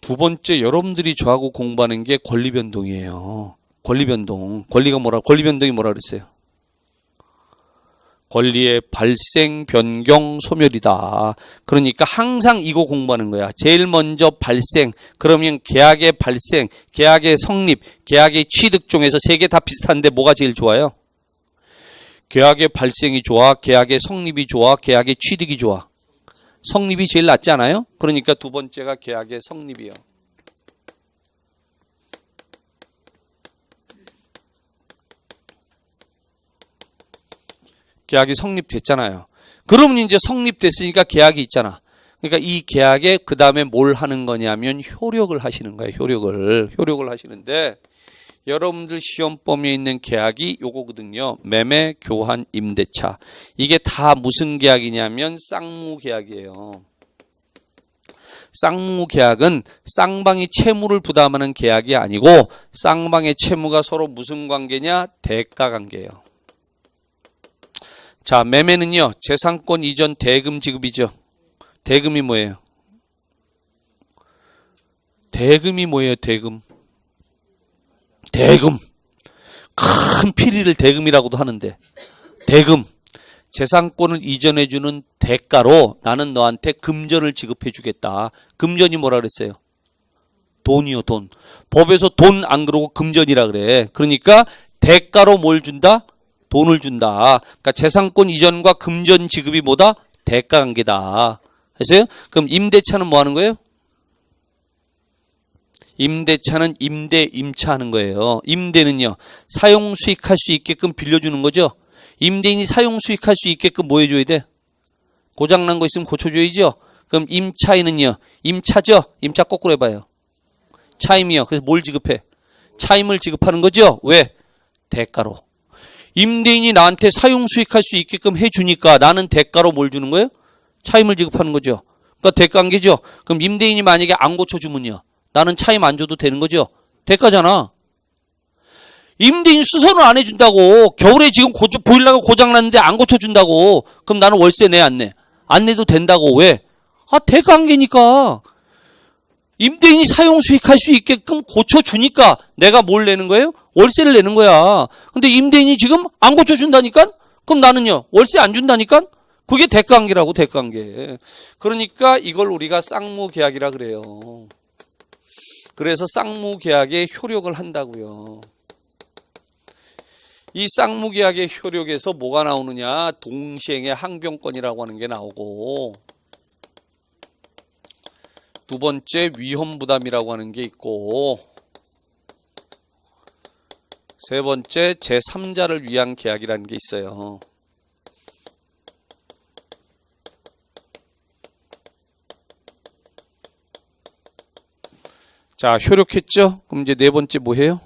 두 번째 여러분들이 저하고 공부하는 게 권리변동이에요. 권리변동. 권리변동이 뭐라 그랬어요? 권리의 발생, 변경, 소멸이다. 그러니까 항상 이거 공부하는 거야. 제일 먼저 발생. 그러면 계약의 발생, 계약의 성립, 계약의 취득 중에서 3개 다 비슷한데 뭐가 제일 좋아요? 계약의 발생이 좋아, 계약의 성립이 좋아, 계약의 취득이 좋아. 성립이 제일 낫지 않아요? 그러니까 두 번째가 계약의 성립이요. 계약이 성립됐잖아요. 그러면 이제 성립됐으니까 계약이 있잖아. 그러니까 이 계약에 그 다음에 뭘 하는 거냐면 효력을 하시는 거예요. 효력을 하시는데 여러분들 시험 범위에 있는 계약이 요거거든요. 매매, 교환, 임대차. 이게 다 무슨 계약이냐면 쌍무계약이에요. 쌍무계약은 쌍방이 채무를 부담하는 계약이 아니고 쌍방의 채무가 서로 무슨 관계냐? 대가 관계예요. 자, 매매는요. 재산권 이전 대금 지급이죠. 대금이 뭐예요? 대금. 큰 피리를 대금이라고도 하는데 대금. 재산권을 이전해주는 대가로 나는 너한테 금전을 지급해주겠다. 금전이 뭐라 그랬어요? 돈이요, 돈. 법에서 돈 안 그러고 금전이라 그래. 그러니까 대가로 뭘 준다? 돈을 준다. 그러니까 재산권 이전과 금전 지급이 뭐다? 대가 관계다. 아세요? 그럼 임대차는 뭐 하는 거예요? 임대차는 임차하는 거예요. 임대는요. 사용 수익할 수 있게끔 빌려주는 거죠. 임대인이 사용 수익할 수 있게끔 뭐 해줘야 돼? 고장난 거 있으면 고쳐줘야죠. 그럼 임차인은요. 임차죠. 임차 거꾸로 해봐요. 차임이요. 그래서 뭘 지급해? 차임을 지급하는 거죠. 왜? 대가로. 임대인이 나한테 사용 수익할 수 있게끔 해주니까 나는 대가로 뭘 주는 거예요? 차임을 지급하는 거죠. 그러니까 대가관계죠. 그럼 임대인이 만약에 안 고쳐주면요. 나는 차임 안 줘도 되는 거죠. 대가잖아. 임대인 수선을 안 해준다고. 겨울에 지금 보일러가 고장났는데 안 고쳐준다고. 그럼 나는 월세 내 안 내? 안 내도 된다고. 왜? 대가관계니까. 임대인이 사용 수익할 수 있게끔 고쳐주니까 내가 뭘 내는 거예요? 월세를 내는 거야. 근데 임대인이 지금 안 고쳐준다니까? 그럼 나는요. 월세 안 준다니까? 그게 대가관계라고, 대가관계. 그러니까 이걸 우리가 쌍무계약이라 그래요. 그래서 쌍무계약의 효력을 한다고요. 이 쌍무계약의 효력에서 뭐가 나오느냐? 동시행의 항변권이라고 하는 게 나오고, 두 번째 위험부담이라고 하는 게 있고, 세 번째 제3자를 위한 계약이라는 게 있어요. 자, 효력했죠? 그럼 이제 네 번째 뭐예요?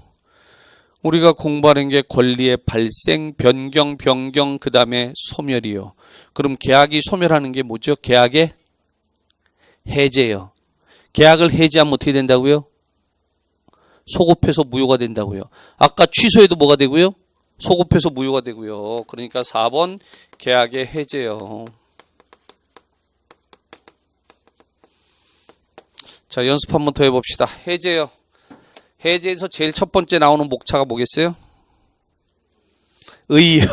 우리가 공부하는 게 권리의 발생, 변경, 그 다음에 소멸이요. 그럼 계약이 소멸하는 게 뭐죠? 계약의 해제요. 계약을 해제하면 어떻게 된다고요? 소급해서 무효가 된다고요. 아까 취소해도 뭐가 되고요? 소급해서 무효가 되고요. 그러니까 4번 계약의 해제요. 자, 연습 한번 더 해봅시다. 해제요. 해제에서 제일 첫 번째 나오는 목차가 뭐겠어요? 의요.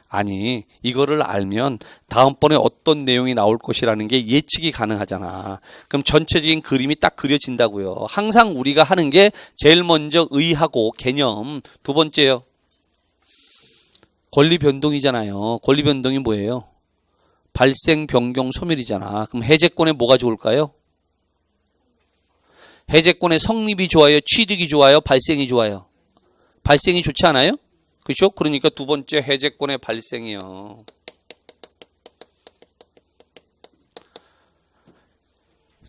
아니, 이거를 알면 다음번에 어떤 내용이 나올 것이라는 게 예측이 가능하잖아. 그럼 전체적인 그림이 딱 그려진다고요. 항상 우리가 하는 게 제일 먼저 의하고 개념. 두 번째요. 권리 변동이잖아요. 권리 변동이 뭐예요? 발생, 변경, 소멸이잖아. 그럼 해제권에 뭐가 좋을까요? 해제권의 성립이 좋아요? 취득이 좋아요? 발생이 좋아요? 발생이 좋지 않아요? 그렇죠? 그러니까 두 번째 해제권의 발생이요.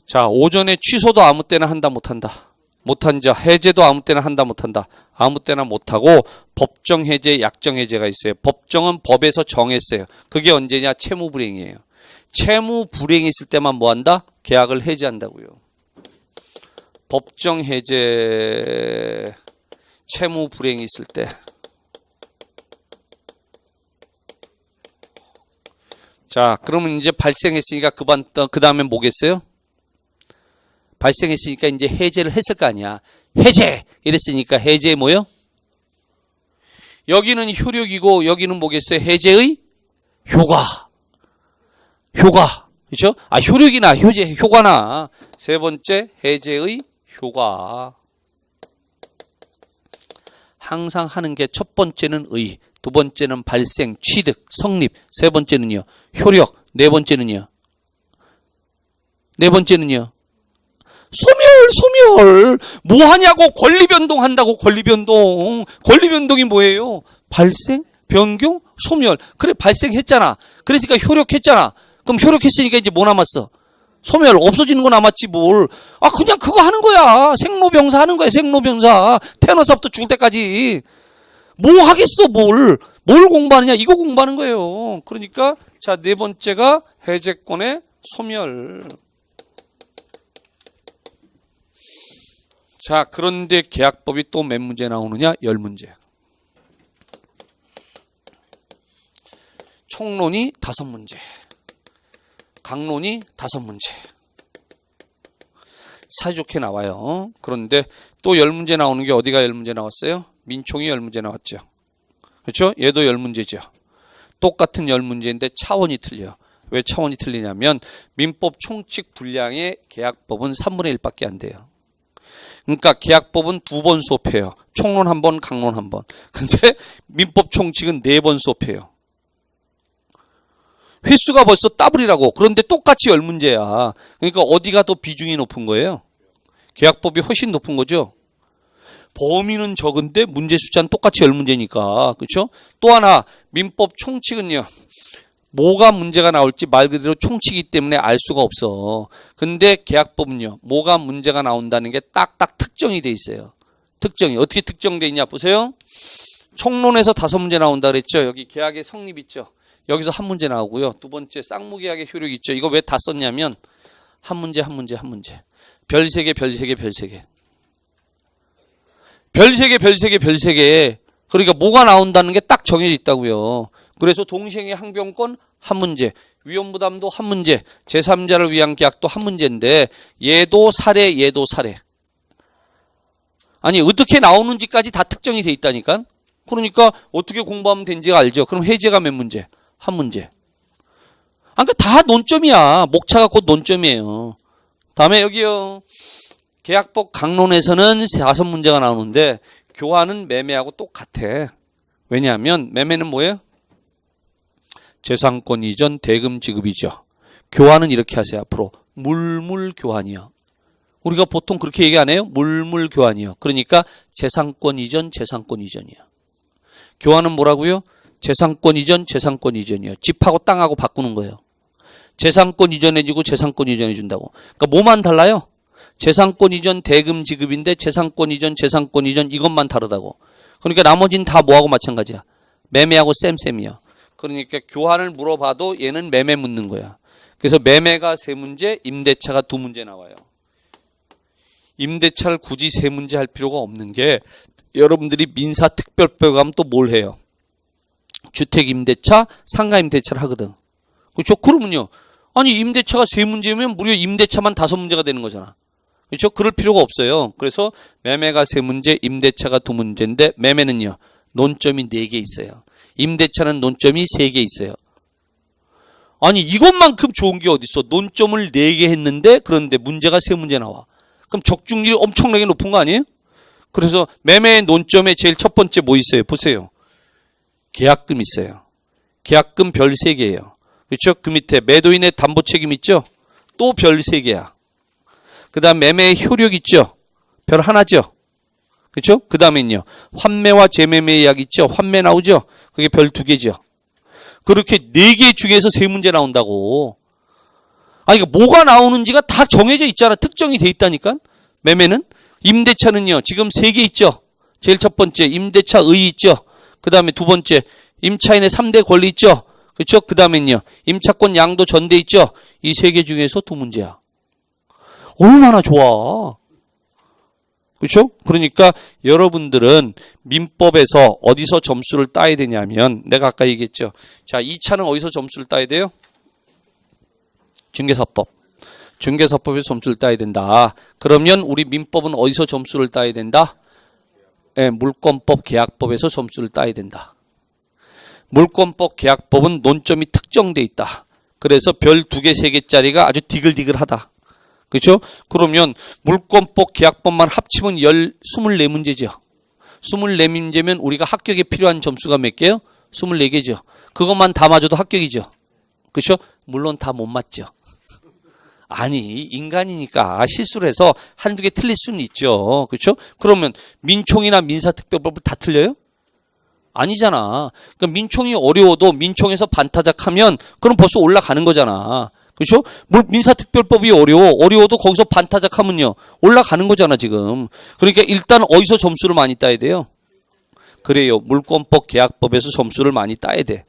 자, 오전에 취소도 아무 때나 한다 못한다. 못한자. 해제도 아무 때나 한다 못한다. 아무 때나 못하고 법정 해제, 약정 해제가 있어요. 법정은 법에서 정했어요. 그게 언제냐? 채무 불이행이에요. 채무 불이행이 있을 때만 뭐한다? 계약을 해제한다고요. 법정 해제, 채무 불이행이 있을 때. 자, 그러면 이제 발생했으니까 그 다음에 뭐겠어요? 발생했으니까 이제 해제를 했을 거 아니야. 해제! 이랬으니까 해제 뭐요? 여기는 효력이고 여기는 뭐겠어요? 해제의 효과. 효과. 그렇죠? 효력이나 효과나. 세 번째 해제의 효과. 항상 하는 게 첫 번째는 의, 두 번째는 발생, 취득, 성립, 세 번째는요. 효력, 네 번째는요. 소멸. 뭐 하냐고? 권리 변동한다고, 권리 변동. 권리 변동이 뭐예요? 발생, 변경, 소멸. 그래, 발생했잖아. 그러니까 효력했잖아. 그럼 효력했으니까 이제 뭐 남았어? 소멸, 없어지는 거 남았지 뭘. 그냥 그거 하는 거야. 생로병사 하는 거야, 생로병사. 태어나서부터 죽을 때까지. 뭐 하겠어, 뭘 공부하느냐? 이거 공부하는 거예요. 그러니까, 자, 네 번째가 해제권의 소멸. 자, 그런데 계약법이 또 몇 문제 나오느냐? 10문제. 총론이 5문제. 강론이 5문제. 사이좋게 나와요. 그런데 또 10문제 나오는 게 어디가 10문제 나왔어요? 민총이 10문제 나왔죠. 그렇죠? 얘도 10문제죠. 똑같은 10문제인데 차원이 틀려. 왜 차원이 틀리냐면 민법 총칙 분량의 계약법은 3분의 1밖에 안 돼요. 그러니까 계약법은 2번 수업해요. 총론 1번, 강론 1번. 근데 민법 총칙은 4번 수업해요. 횟수가 벌써 더블이라고. 그런데 똑같이 10문제야. 그러니까 어디가 더 비중이 높은 거예요? 계약법이 훨씬 높은 거죠. 범위는 적은데 문제 숫자는 똑같이 10문제니까. 그렇죠? 또 하나 민법 총칙은요. 뭐가 문제가 나올지 말 그대로 총칙이기 때문에 알 수가 없어. 근데 계약법은요. 뭐가 문제가 나온다는 게 딱딱 특정이 돼 있어요. 특정이. 어떻게 특정돼 있냐 보세요. 총론에서 5문제 나온다 그랬죠. 여기 계약의 성립 있죠. 여기서 한 문제 나오고요. 두 번째 쌍무계약의 효력이 있죠. 이거 왜 다 썼냐면 한 문제 한 문제 한 문제. 별 세 개 별 세 개 별 세 개. 별 세 개 별 세 개 별 세 개. 그러니까 뭐가 나온다는 게 딱 정해져 있다고요. 그래서 동시행의 항변권 한 문제, 위험부담도 한 문제, 제3자를 위한 계약도 한 문제인데 얘도 사례 얘도 사례. 아니 어떻게 나오는지까지 다 특정이 돼 있다니까. 그러니까 어떻게 공부하면 된지가 알죠. 그럼 해제가 몇 문제? 한 문제. 그러니까 다 논점이야. 목차가 곧 논점이에요. 다음에 여기요. 계약법 강론에서는 5문제가 나오는데 교환은 매매하고 똑같아. 왜냐하면 매매는 뭐예요? 재산권 이전 대금 지급이죠. 교환은 이렇게 하세요. 앞으로 물물 교환이요. 우리가 보통 그렇게 얘기 안 해요? 물물 교환이요. 그러니까 재산권 이전 재산권 이전이요. 교환은 뭐라고요? 재산권 이전 재산권 이전이요. 집하고 땅하고 바꾸는 거예요. 재산권 이전해주고 재산권 이전해준다고. 그러니까 뭐만 달라요? 재산권 이전 대금 지급인데 재산권 이전 재산권 이전 이것만 다르다고. 그러니까 나머지는 다 뭐하고 마찬가지야. 매매하고 쌤쌤이야. 그러니까 교환을 물어봐도 얘는 매매 묻는 거야. 그래서 매매가 3문제, 임대차가 2문제 나와요. 임대차를 굳이 3문제 할 필요가 없는 게 여러분들이 민사특별법에 가면 또 뭘 해요? 주택임대차, 상가임대차를 하거든. 그렇죠? 그러면요. 아니 임대차가 3문제면 무려 임대차만 5문제가 되는 거잖아. 그렇죠? 그럴 필요가 없어요. 그래서 매매가 3문제, 임대차가 2문제인데 매매는요. 논점이 4개 있어요. 임대차는 논점이 3개 있어요. 아니 이것만큼 좋은 게 어딨어. 논점을 4개 했는데 그런데 문제가 3문제 나와. 그럼 적중률이 엄청나게 높은 거 아니에요? 그래서 매매의 논점에 제일 첫 번째 뭐 있어요? 보세요. 계약금 있어요. 계약금 별 3개예요. 그렇죠? 그 밑에 매도인의 담보 책임 있죠? 또 별 3개야. 그 다음 매매의 효력 있죠? 별 하나죠? 그렇죠? 그 다음에는요. 환매와 재매매 이야기 있죠? 환매 나오죠? 그게 별 2개죠. 그렇게 4개 중에서 3문제 나온다고. 아니, 이거 뭐가 나오는지가 다 정해져 있잖아. 특정이 돼 있다니까? 매매는? 임대차는요. 지금 3개 있죠? 제일 첫 번째, 임대차 의 있죠? 그 다음에 두 번째, 임차인의 3대 권리 있죠? 그렇죠? 그 다음엔요. 임차권 양도 전대 있죠? 이 3개 중에서 2문제야. 얼마나 좋아. 그렇죠? 그러니까 여러분들은 민법에서 어디서 점수를 따야 되냐면 내가 아까 얘기했죠. 자, 2차는 어디서 점수를 따야 돼요? 중개사법. 중개사법에서 점수를 따야 된다. 그러면 우리 민법은 어디서 점수를 따야 된다? 네, 물권법 계약법에서 점수를 따야 된다. 물권법 계약법은 논점이 특정돼 있다. 그래서 별 2개, 3개짜리가 아주 디글디글하다. 그렇죠? 그러면 물권법 계약법만 합치면 24문제죠. 24문제면 우리가 합격에 필요한 점수가 몇 개요? 24개죠. 그것만 다 맞아도 합격이죠. 그렇죠? 물론 다 못 맞죠. 아니 인간이니까 실수를 해서 한두 개 틀릴 수는 있죠. 그렇죠? 그러면 민총이나 민사특별법을 다 틀려요? 아니잖아. 그러니까 민총이 어려워도 민총에서 반타작하면 그럼 벌써 올라가는 거잖아. 그렇죠? 민사특별법이 어려워도 거기서 반타작하면요 올라가는 거잖아 지금. 그러니까 일단 어디서 점수를 많이 따야 돼요? 그래요. 물권법 계약법에서 점수를 많이 따야 돼.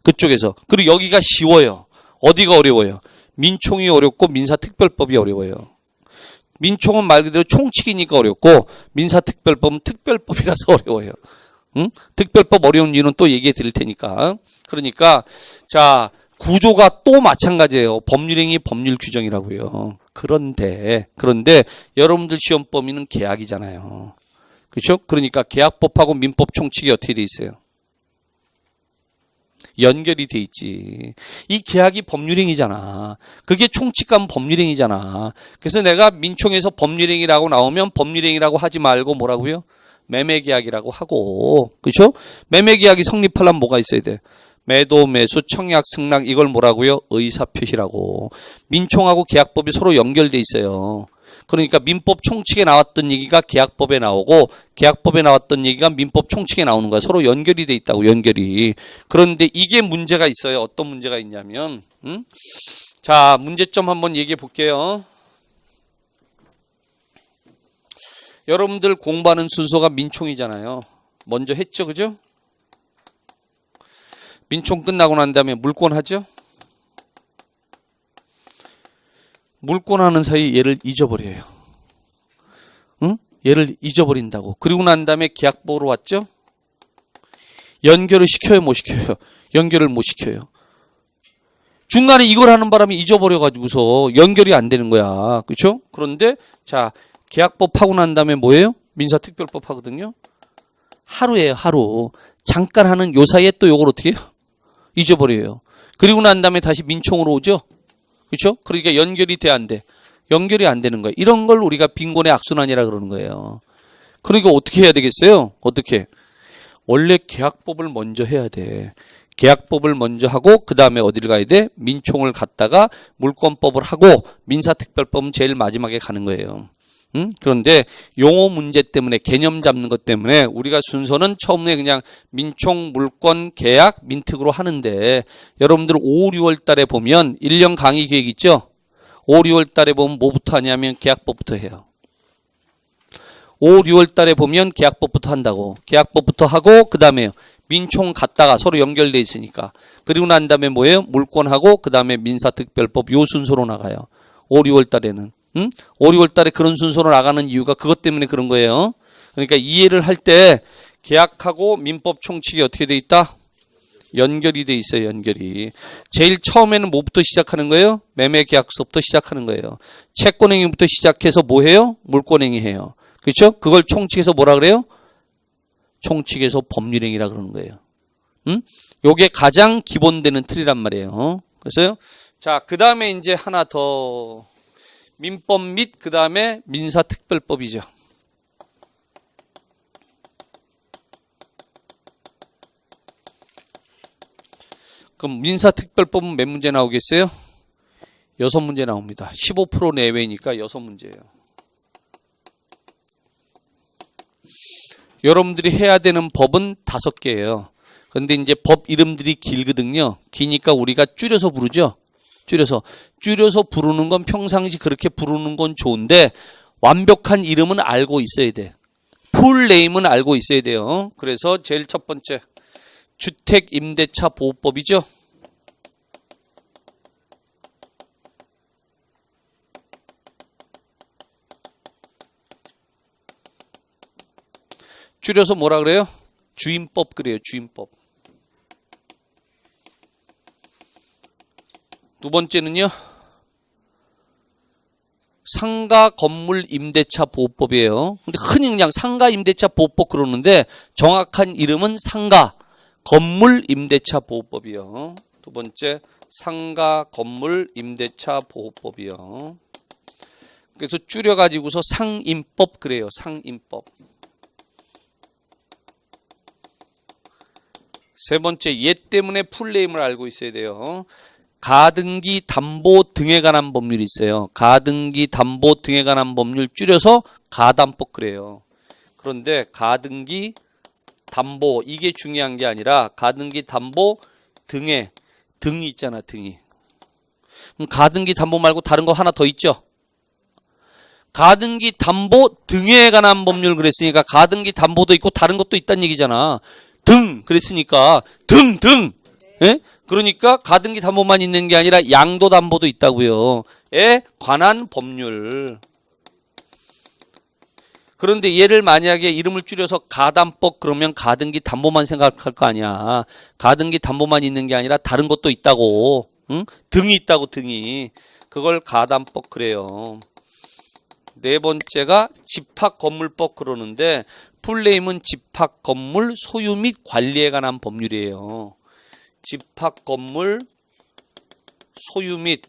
그쪽에서. 그리고 여기가 쉬워요. 어디가 어려워요? 민총이 어렵고 민사특별법이 어려워요. 민총은 말 그대로 총칙이니까 어렵고 민사특별법은 특별법이라서 어려워요. 응? 특별법 어려운 이유는 또 얘기해 드릴 테니까. 그러니까 자 구조가 또 마찬가지예요. 법률행위 법률 규정이라고요. 그런데 여러분들 시험 범위는 계약이잖아요. 그렇죠? 그러니까 계약법하고 민법 총칙이 어떻게 돼 있어요? 연결이 돼 있지. 이 계약이 법률행위잖아. 그게 총칙하면 법률행위잖아. 그래서 내가 민총에서 법률행위라고 나오면 법률행위라고 하지 말고 뭐라고요? 매매계약이라고 하고. 그렇죠? 매매계약이 성립하려면 뭐가 있어야 돼? 매도, 매수, 청약, 승낙 이걸 뭐라고요? 의사표시라고. 민총하고 계약법이 서로 연결돼 있어요. 그러니까 민법 총칙에 나왔던 얘기가 계약법에 나오고 계약법에 나왔던 얘기가 민법 총칙에 나오는 거야. 서로 연결이 돼 있다고, 연결이. 그런데 이게 문제가 있어요. 어떤 문제가 있냐면 자, 문제점 한번 얘기해 볼게요. 여러분들 공부하는 순서가 민총이잖아요. 먼저 했죠, 그죠? 민총 끝나고 난 다음에 물권 하죠? 물권 하는 사이 얘를 잊어버려요. 응? 얘를 잊어버린다고. 그리고 난 다음에 계약 보러 왔죠? 연결을 시켜요, 못 시켜요? 연결을 못 시켜요. 중간에 이걸 하는 바람에 잊어버려가지고서 연결이 안 되는 거야. 그렇죠? 그런데 자, 계약법 하고 난 다음에 뭐예요? 민사특별법 하거든요. 하루예요, 하루. 잠깐 하는 요 사이에 또 요걸 어떻게 해요? 잊어버려요. 그리고 난 다음에 다시 민총으로 오죠? 그렇죠? 그러니까 연결이 돼, 안 돼? 연결이 안 되는 거예요. 이런 걸 우리가 빈곤의 악순환이라 그러는 거예요. 그러니까 어떻게 해야 되겠어요? 어떻게? 원래 계약법을 먼저 해야 돼. 계약법을 먼저 하고 그 다음에 어디를 가야 돼? 민총을 갔다가 물권법을 하고 민사특별법은 제일 마지막에 가는 거예요. 그런데 용어 문제 때문에 개념 잡는 것 때문에 우리가 순서는 처음에 그냥 민총, 물권, 계약, 민특으로 하는데 여러분들 5, 6월 달에 보면 1년 강의 계획 있죠? 5, 6월 달에 보면 뭐부터 하냐면 계약법부터 해요. 5, 6월 달에 보면 계약법부터 한다고. 계약법부터 하고 그 다음에 민총 갔다가 서로 연결돼 있으니까. 그리고 난 다음에 뭐예요? 물권하고 그 다음에 민사특별법 요 순서로 나가요. 5, 6월 달에는. 5, 6월 달에 그런 순서로 나가는 이유가 그것 때문에 그런 거예요. 그러니까 이해를 할 때 계약하고 민법 총칙이 어떻게 돼 있다? 연결이 돼 있어요. 연결이. 제일 처음에는 뭐부터 시작하는 거예요? 매매계약서부터 시작하는 거예요. 채권행위부터 시작해서 뭐 해요? 물권행위 해요. 그렇죠? 그걸 총칙에서 뭐라 그래요? 총칙에서 법률행위라 그러는 거예요. 요게 가장 기본되는 틀이란 말이에요. 그래서요. 자, 그 다음에 이제 하나 더. 민법 및 그 다음에 민사특별법이죠. 그럼 민사특별법은 몇 문제 나오겠어요? 6문제 나옵니다. 15% 내외니까 6문제예요. 여러분들이 해야 되는 법은 5개예요. 그런데 이제 법 이름들이 길거든요. 기니까 우리가 줄여서 부르죠. 줄여서 부르는 건 평상시 그렇게 부르는 건 좋은데 완벽한 이름은 알고 있어야 돼. 풀 네임은 알고 있어야 돼요. 그래서 제일 첫 번째 주택임대차 보호법이죠. 줄여서 뭐라 그래요? 주임법 그래요. 주임법. 두 번째는요. 상가 건물 임대차 보호법이에요. 근데 흔히 그냥 상가 임대차 보호법 그러는데 정확한 이름은 상가 건물 임대차 보호법이요. 두 번째 상가 건물 임대차 보호법이요. 그래서 줄여가지고서 상임법 그래요. 상임법. 세 번째 얘 때문에 풀네임을 알고 있어야 돼요. 가등기 담보 등에 관한 법률이 있어요. 가등기 담보 등에 관한 법률 줄여서 가담법 그래요. 그런데 가등기 담보 이게 중요한 게 아니라 가등기 담보 등에 등이 있잖아. 등이. 그럼 가등기 담보 말고 다른 거 하나 더 있죠. 가등기 담보 등에 관한 법률 그랬으니까 가등기 담보도 있고 다른 것도 있다는 얘기잖아. 등 그랬으니까 등 예? 그러니까 가등기 담보만 있는 게 아니라 양도 담보도 있다고요. 에 관한 법률. 그런데 얘를 만약에 이름을 줄여서 가담법 그러면 가등기 담보만 생각할 거 아니야. 가등기 담보만 있는 게 아니라 다른 것도 있다고. 응? 등이 있다고 등이. 그걸 가담법 그래요. 네 번째가 집합건물법 그러는데 풀네임은 집합건물 소유 및 관리에 관한 법률이에요. 집합건물 소유 및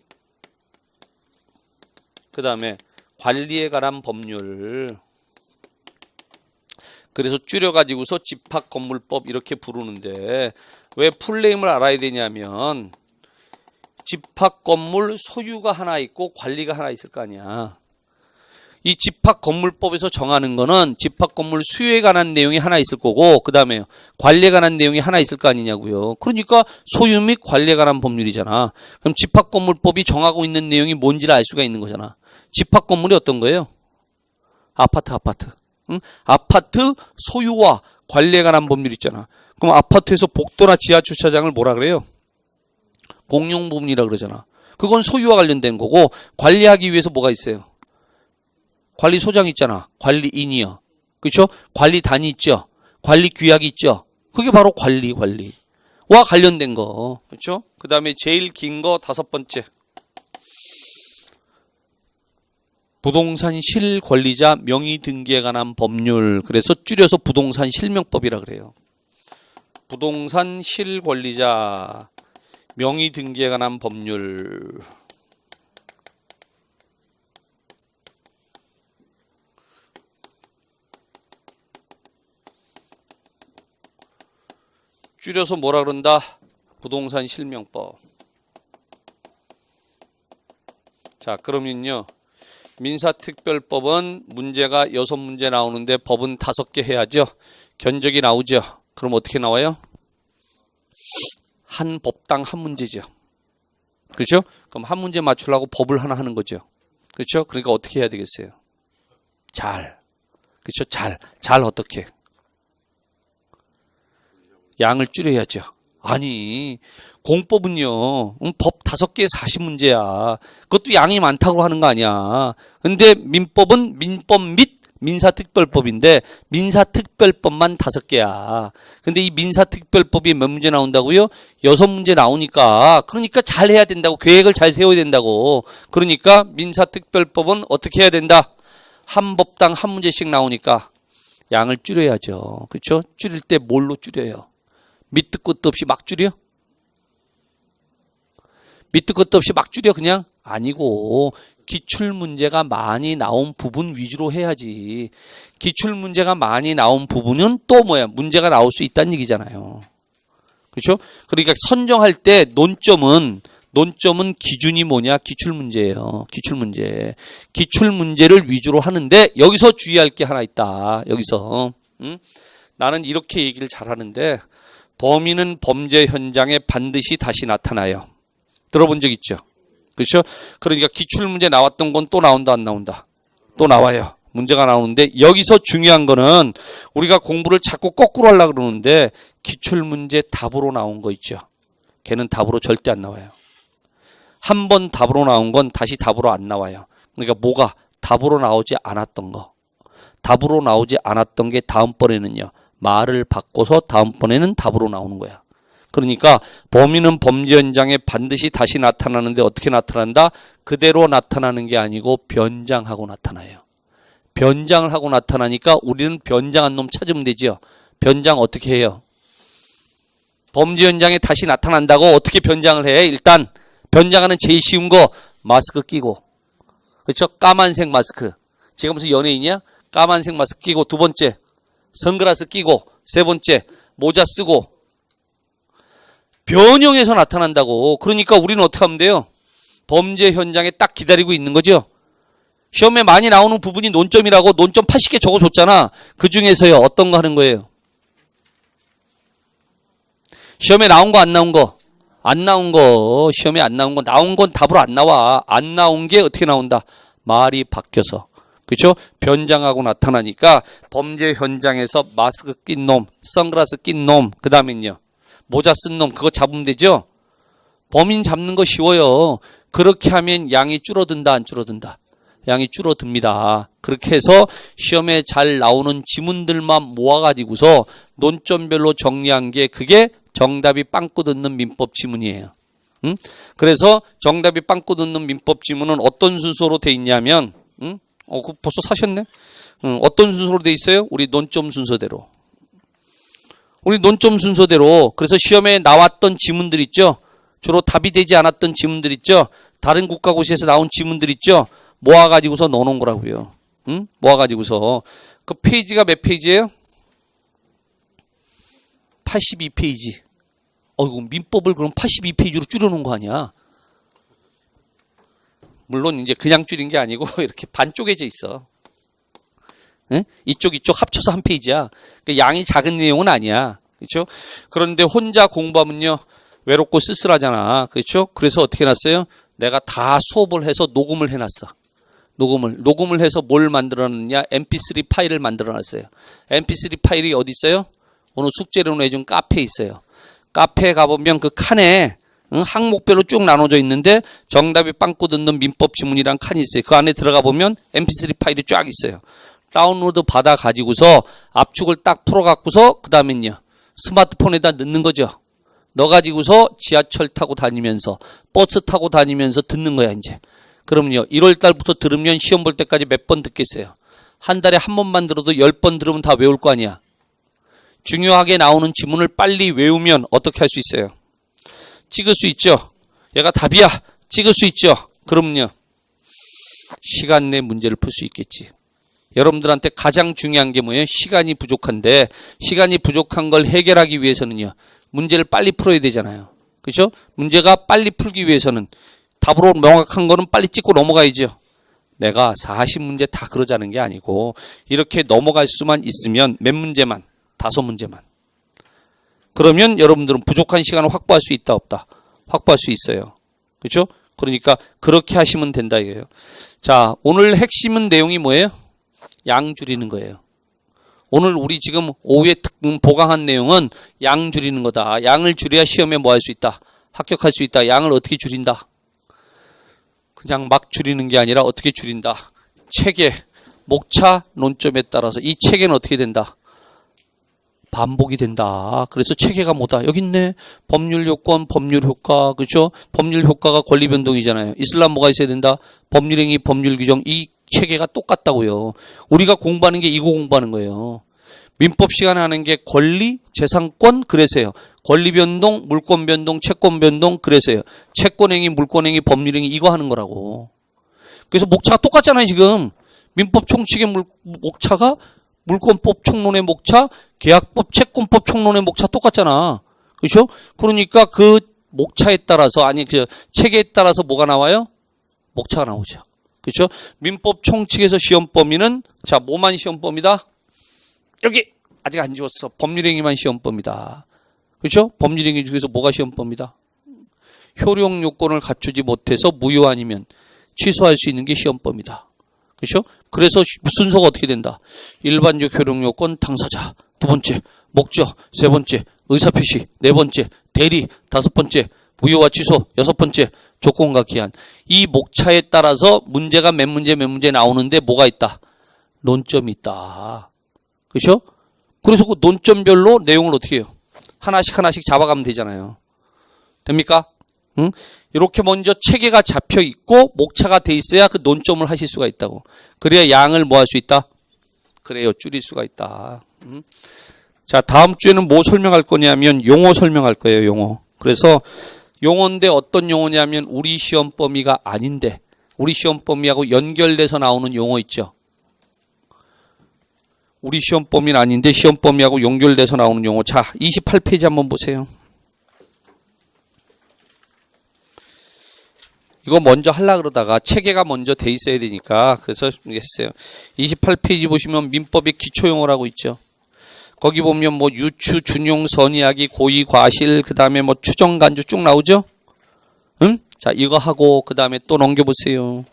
그 다음에 관리에 관한 법률. 그래서 줄여가지고서 집합건물법 이렇게 부르는데 왜 풀네임을 알아야 되냐면 집합건물 소유가 하나 있고 관리가 하나 있을 거 아니야. 이 집합건물법에서 정하는 거는 집합건물 수요에 관한 내용이 하나 있을 거고 그 다음에 관리에 관한 내용이 하나 있을 거 아니냐고요. 그러니까 소유 및 관리에 관한 법률이잖아. 그럼 집합건물법이 정하고 있는 내용이 뭔지를 알 수가 있는 거잖아. 집합건물이 어떤 거예요? 아파트. 응? 아파트 소유와 관리에 관한 법률 있잖아. 그럼 아파트에서 복도나 지하 주차장을 뭐라 그래요? 공용 부분이라 그러잖아. 그건 소유와 관련된 거고 관리하기 위해서 뭐가 있어요? 관리소장 있잖아. 관리인이요. 그렇죠? 관리단이 있죠. 관리 규약이 있죠. 그게 바로 관리와 관련된 거. 그렇죠? 그 다음에 제일 긴 거 5번째. 부동산 실권리자 명의 등기에 관한 법률. 그래서 줄여서 부동산 실명법이라 그래요. 부동산 실권리자 명의 등기에 관한 법률. 줄여서 뭐라 그런다? 부동산 실명법. 자, 그러면요. 민사특별법은 문제가 6문제 나오는데 법은 5개 해야죠. 견적이 나오죠. 그럼 어떻게 나와요? 한 법당 한 문제죠. 그렇죠? 그럼 한 문제 맞추려고 법을 하나 하는 거죠. 그렇죠? 그러니까 어떻게 해야 되겠어요? 잘. 그렇죠? 잘 어떻게? 양을 줄여야죠. 아니, 공법은요, 법 5개에 40문제야. 그것도 양이 많다고 하는 거 아니야. 근데 민법은 민법 및 민사특별법인데, 민사특별법만 5개야. 근데 이 민사특별법이 몇 문제 나온다고요? 6문제 나오니까, 그러니까 잘 해야 된다고, 계획을 잘 세워야 된다고. 그러니까 민사특별법은 어떻게 해야 된다? 한 법당 한 문제씩 나오니까 양을 줄여야죠. 그렇죠? 줄일 때 뭘로 줄여요? 밑도 끝도 없이 막 줄여? 밑도 끝도 없이 막 줄여 그냥? 아니고 기출문제가 많이 나온 부분 위주로 해야지. 기출문제가 많이 나온 부분은 또 뭐야? 문제가 나올 수 있다는 얘기잖아요. 그렇죠? 그러니까 선정할 때 논점은 기준이 뭐냐? 기출문제예요. 기출문제. 기출문제를 위주로 하는데 여기서 주의할 게 하나 있다. 여기서. 나는 이렇게 얘기를 잘하는데 범인은 범죄 현장에 반드시 다시 나타나요. 들어본 적 있죠? 그렇죠? 그러니까 기출문제 나왔던 건 또 나온다 안 나온다? 또 나와요. 문제가 나오는데 여기서 중요한 거는 우리가 공부를 자꾸 거꾸로 하려고 그러는데 기출문제 답으로 나온 거 있죠? 걔는 답으로 절대 안 나와요. 한 번 답으로 나온 건 다시 답으로 안 나와요. 그러니까 뭐가 답으로 나오지 않았던 거. 답으로 나오지 않았던 게 다음번에는요. 말을 바꿔서 다음번에는 답으로 나오는 거야. 그러니까 범인은 범죄 현장에 반드시 다시 나타나는데 어떻게 나타난다? 그대로 나타나는 게 아니고 변장하고 나타나요. 변장을 하고 나타나니까 우리는 변장한 놈 찾으면 되죠. 변장 어떻게 해요? 범죄 현장에 다시 나타난다고 어떻게 변장을 해? 일단 변장하는 제일 쉬운 거 마스크 끼고. 그렇죠? 까만색 마스크. 제가 무슨 연예인이야? 까만색 마스크 끼고. 두 번째 선글라스 끼고. 세 번째 모자 쓰고. 변형해서 나타난다고. 그러니까 우리는 어떻게 하면 돼요? 범죄 현장에 딱 기다리고 있는 거죠. 시험에 많이 나오는 부분이 논점이라고 논점 80개 적어줬잖아. 그 중에서요 어떤 거 하는 거예요? 시험에 나온 거 안 나온 거? 안 나온 거. 시험에 안 나온 거. 나온 건 답으로 안 나와. 안 나온 게 어떻게 나온다? 말이 바뀌어서. 그렇죠? 변장하고 나타나니까 범죄 현장에서 마스크 낀 놈, 선글라스 낀 놈, 그 다음엔요 모자 쓴 놈, 그거 잡으면 되죠? 범인 잡는 거 쉬워요. 그렇게 하면 양이 줄어든다 안 줄어든다? 양이 줄어듭니다. 그렇게 해서 시험에 잘 나오는 지문들만 모아가지고서 논점별로 정리한 게 그게 정답이 빵꾸 듣는 민법 지문이에요. 그래서 정답이 빵꾸 듣는 민법 지문은 어떤 순서로 돼 있냐면 그거 벌써 사셨네? 어떤 순서로 돼 있어요? 우리 논점 순서대로. 우리 논점 순서대로. 그래서 시험에 나왔던 지문들 있죠? 주로 답이 되지 않았던 지문들 있죠? 다른 국가고시에서 나온 지문들 있죠? 모아가지고서 넣어놓은 거라고요. 모아가지고서. 그 페이지가 몇 페이지예요? 82페이지. 이거 민법을 그럼 82페이지로 줄여놓은 거 아니야? 물론 이제 그냥 줄인 게 아니고 이렇게 반 쪼개져 있어. 네? 이쪽 합쳐서 한 페이지야. 그러니까 양이 작은 내용은 아니야. 그렇죠? 그런데 혼자 공부하면요 외롭고 쓸쓸하잖아. 그렇죠? 그래서 어떻게 해놨어요? 내가 다 수업을 해서 녹음을 해놨어. 녹음을 해서 뭘 만들어놨냐? mp3 파일을 만들어놨어요. mp3 파일이 어디 있어요? 오늘 숙제로 내준 카페 있어요. 카페에 가보면 그 칸에 항목별로 쭉 나눠져 있는데 정답이 빵꾸 듣는 민법 지문이란 칸이 있어요. 그 안에 들어가 보면 mp3 파일이 쫙 있어요. 다운로드 받아 가지고서 압축을 딱 풀어 갖고서 그 다음엔요 스마트폰에다 넣는 거죠. 넣어 가지고서 지하철 타고 다니면서 버스 타고 다니면서 듣는 거야 이제. 그러면요 1월 달부터 들으면 시험 볼 때까지 몇 번 듣겠어요. 한 달에 한 번만 들어도 10번 들으면 다 외울 거 아니야. 중요하게 나오는 지문을 빨리 외우면 어떻게 할 수 있어요? 찍을 수 있죠. 얘가 답이야. 찍을 수 있죠. 그럼요. 시간 내 문제를 풀 수 있겠지. 여러분들한테 가장 중요한 게 뭐예요? 시간이 부족한데 시간이 부족한 걸 해결하기 위해서는요. 문제를 빨리 풀어야 되잖아요. 그렇죠? 문제가 빨리 풀기 위해서는 답으로 명확한 거는 빨리 찍고 넘어가야죠. 내가 40문제 다 그러자는 게 아니고 이렇게 넘어갈 수만 있으면 몇 문제만 5문제만. 그러면 여러분들은 부족한 시간을 확보할 수 있다 없다? 확보할 수 있어요. 그렇죠? 그러니까 그렇게 하시면 된다 이거예요. 자, 오늘 핵심은 내용이 뭐예요? 양 줄이는 거예요. 오늘 우리 지금 오후에 보강한 내용은 양 줄이는 거다. 양을 줄여야 시험에 뭐 할 수 있다? 합격할 수 있다. 양을 어떻게 줄인다? 그냥 막 줄이는 게 아니라 어떻게 줄인다? 체계, 목차, 논점에 따라서 이 체계는 어떻게 된다? 반복이 된다. 그래서 체계가 뭐다? 여기 있네. 법률 요건, 법률 효과, 그렇죠? 법률 효과가 권리 변동이잖아요. 이슬람 뭐가 있어야 된다? 법률 행위, 법률 규정. 이 체계가 똑같다고요. 우리가 공부하는 게 이거 공부하는 거예요. 민법 시간에 하는 게 권리, 재산권, 그래서요. 권리 변동, 물권 변동, 채권 변동, 그래서요. 채권 행위, 물권 행위, 법률 행위 이거 하는 거라고. 그래서 목차가 똑같잖아요, 지금. 민법 총칙의 목차가 물권법 총론의 목차, 계약법, 채권법 총론의 목차 똑같잖아. 그렇죠? 그러니까 그 목차에 따라서 아니 그 체계에 따라서 뭐가 나와요? 목차가 나오죠. 그렇죠? 민법 총칙에서 시험 범위는 자, 뭐만 시험 범위다? 여기 아직 안 지웠어. 법률행위만 시험 범위다. 그렇죠? 법률행위 중에서 뭐가 시험 범위다? 효력 요건을 갖추지 못해서 무효 아니면 취소할 수 있는 게 시험 범위다. 그렇죠? 그래서 순서가 어떻게 된다? 일반적 효력 요건 당사자, 두 번째 목적, 세 번째 의사표시, 네 번째 대리, 다섯 번째 무효와 취소, 여섯 번째 조건과 기한. 이 목차에 따라서 문제가 몇 문제 나오는데 뭐가 있다? 논점이 있다. 그렇죠? 그래서 그 논점별로 내용을 어떻게 해요? 하나씩 잡아가면 되잖아요. 됩니까? 응? 이렇게 먼저 체계가 잡혀 있고 목차가 돼 있어야 그 논점을 하실 수가 있다고. 그래야 양을 뭐 할 수 있다? 그래요. 줄일 수가 있다. 자, 다음 주에는 뭐 설명할 거냐면 용어 설명할 거예요. 용어. 그래서 용어인데 어떤 용어냐면 우리 시험 범위가 아닌데 우리 시험 범위하고 연결돼서 나오는 용어 있죠. 우리 시험 범위는 아닌데 시험 범위하고 연결돼서 나오는 용어. 자, 28페이지 한번 보세요. 이거 먼저 하려고 그러다가 체계가 먼저 돼 있어야 되니까 그래서 했어요. 28페이지 보시면 민법의 기초용어라고 있죠. 거기 보면 뭐 유추, 준용, 선이야기, 고의, 과실, 그 다음에 뭐 추정, 간주 쭉 나오죠? 응? 자, 이거 하고 그 다음에 또 넘겨보세요.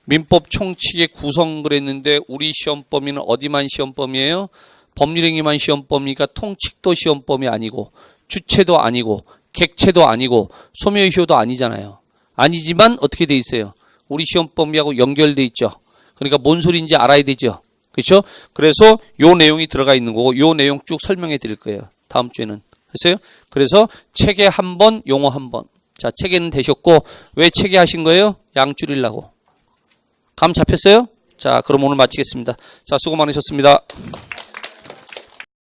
민법 총칙의 구성 그랬는데 우리 시험 범위는 어디만 시험 범위예요? 법률행위만 시험 범위가 통칙도 시험 범위 아니고 주체도 아니고 객체도 아니고 소멸시효도 아니잖아요. 아니지만 어떻게 돼 있어요? 우리 시험 범위하고 연결돼 있죠. 그러니까 뭔 소리인지 알아야 되죠. 그렇죠? 그래서 요 내용이 들어가 있는 거고 요 내용 쭉 설명해 드릴 거예요. 다음 주에는. 했어요? 그래서 체계 한 번, 용어 한 번. 자, 체계는 되셨고 왜 체계 하신 거예요? 양 줄이려고. 감 잡혔어요? 자, 그럼 오늘 마치겠습니다. 자, 수고 많으셨습니다.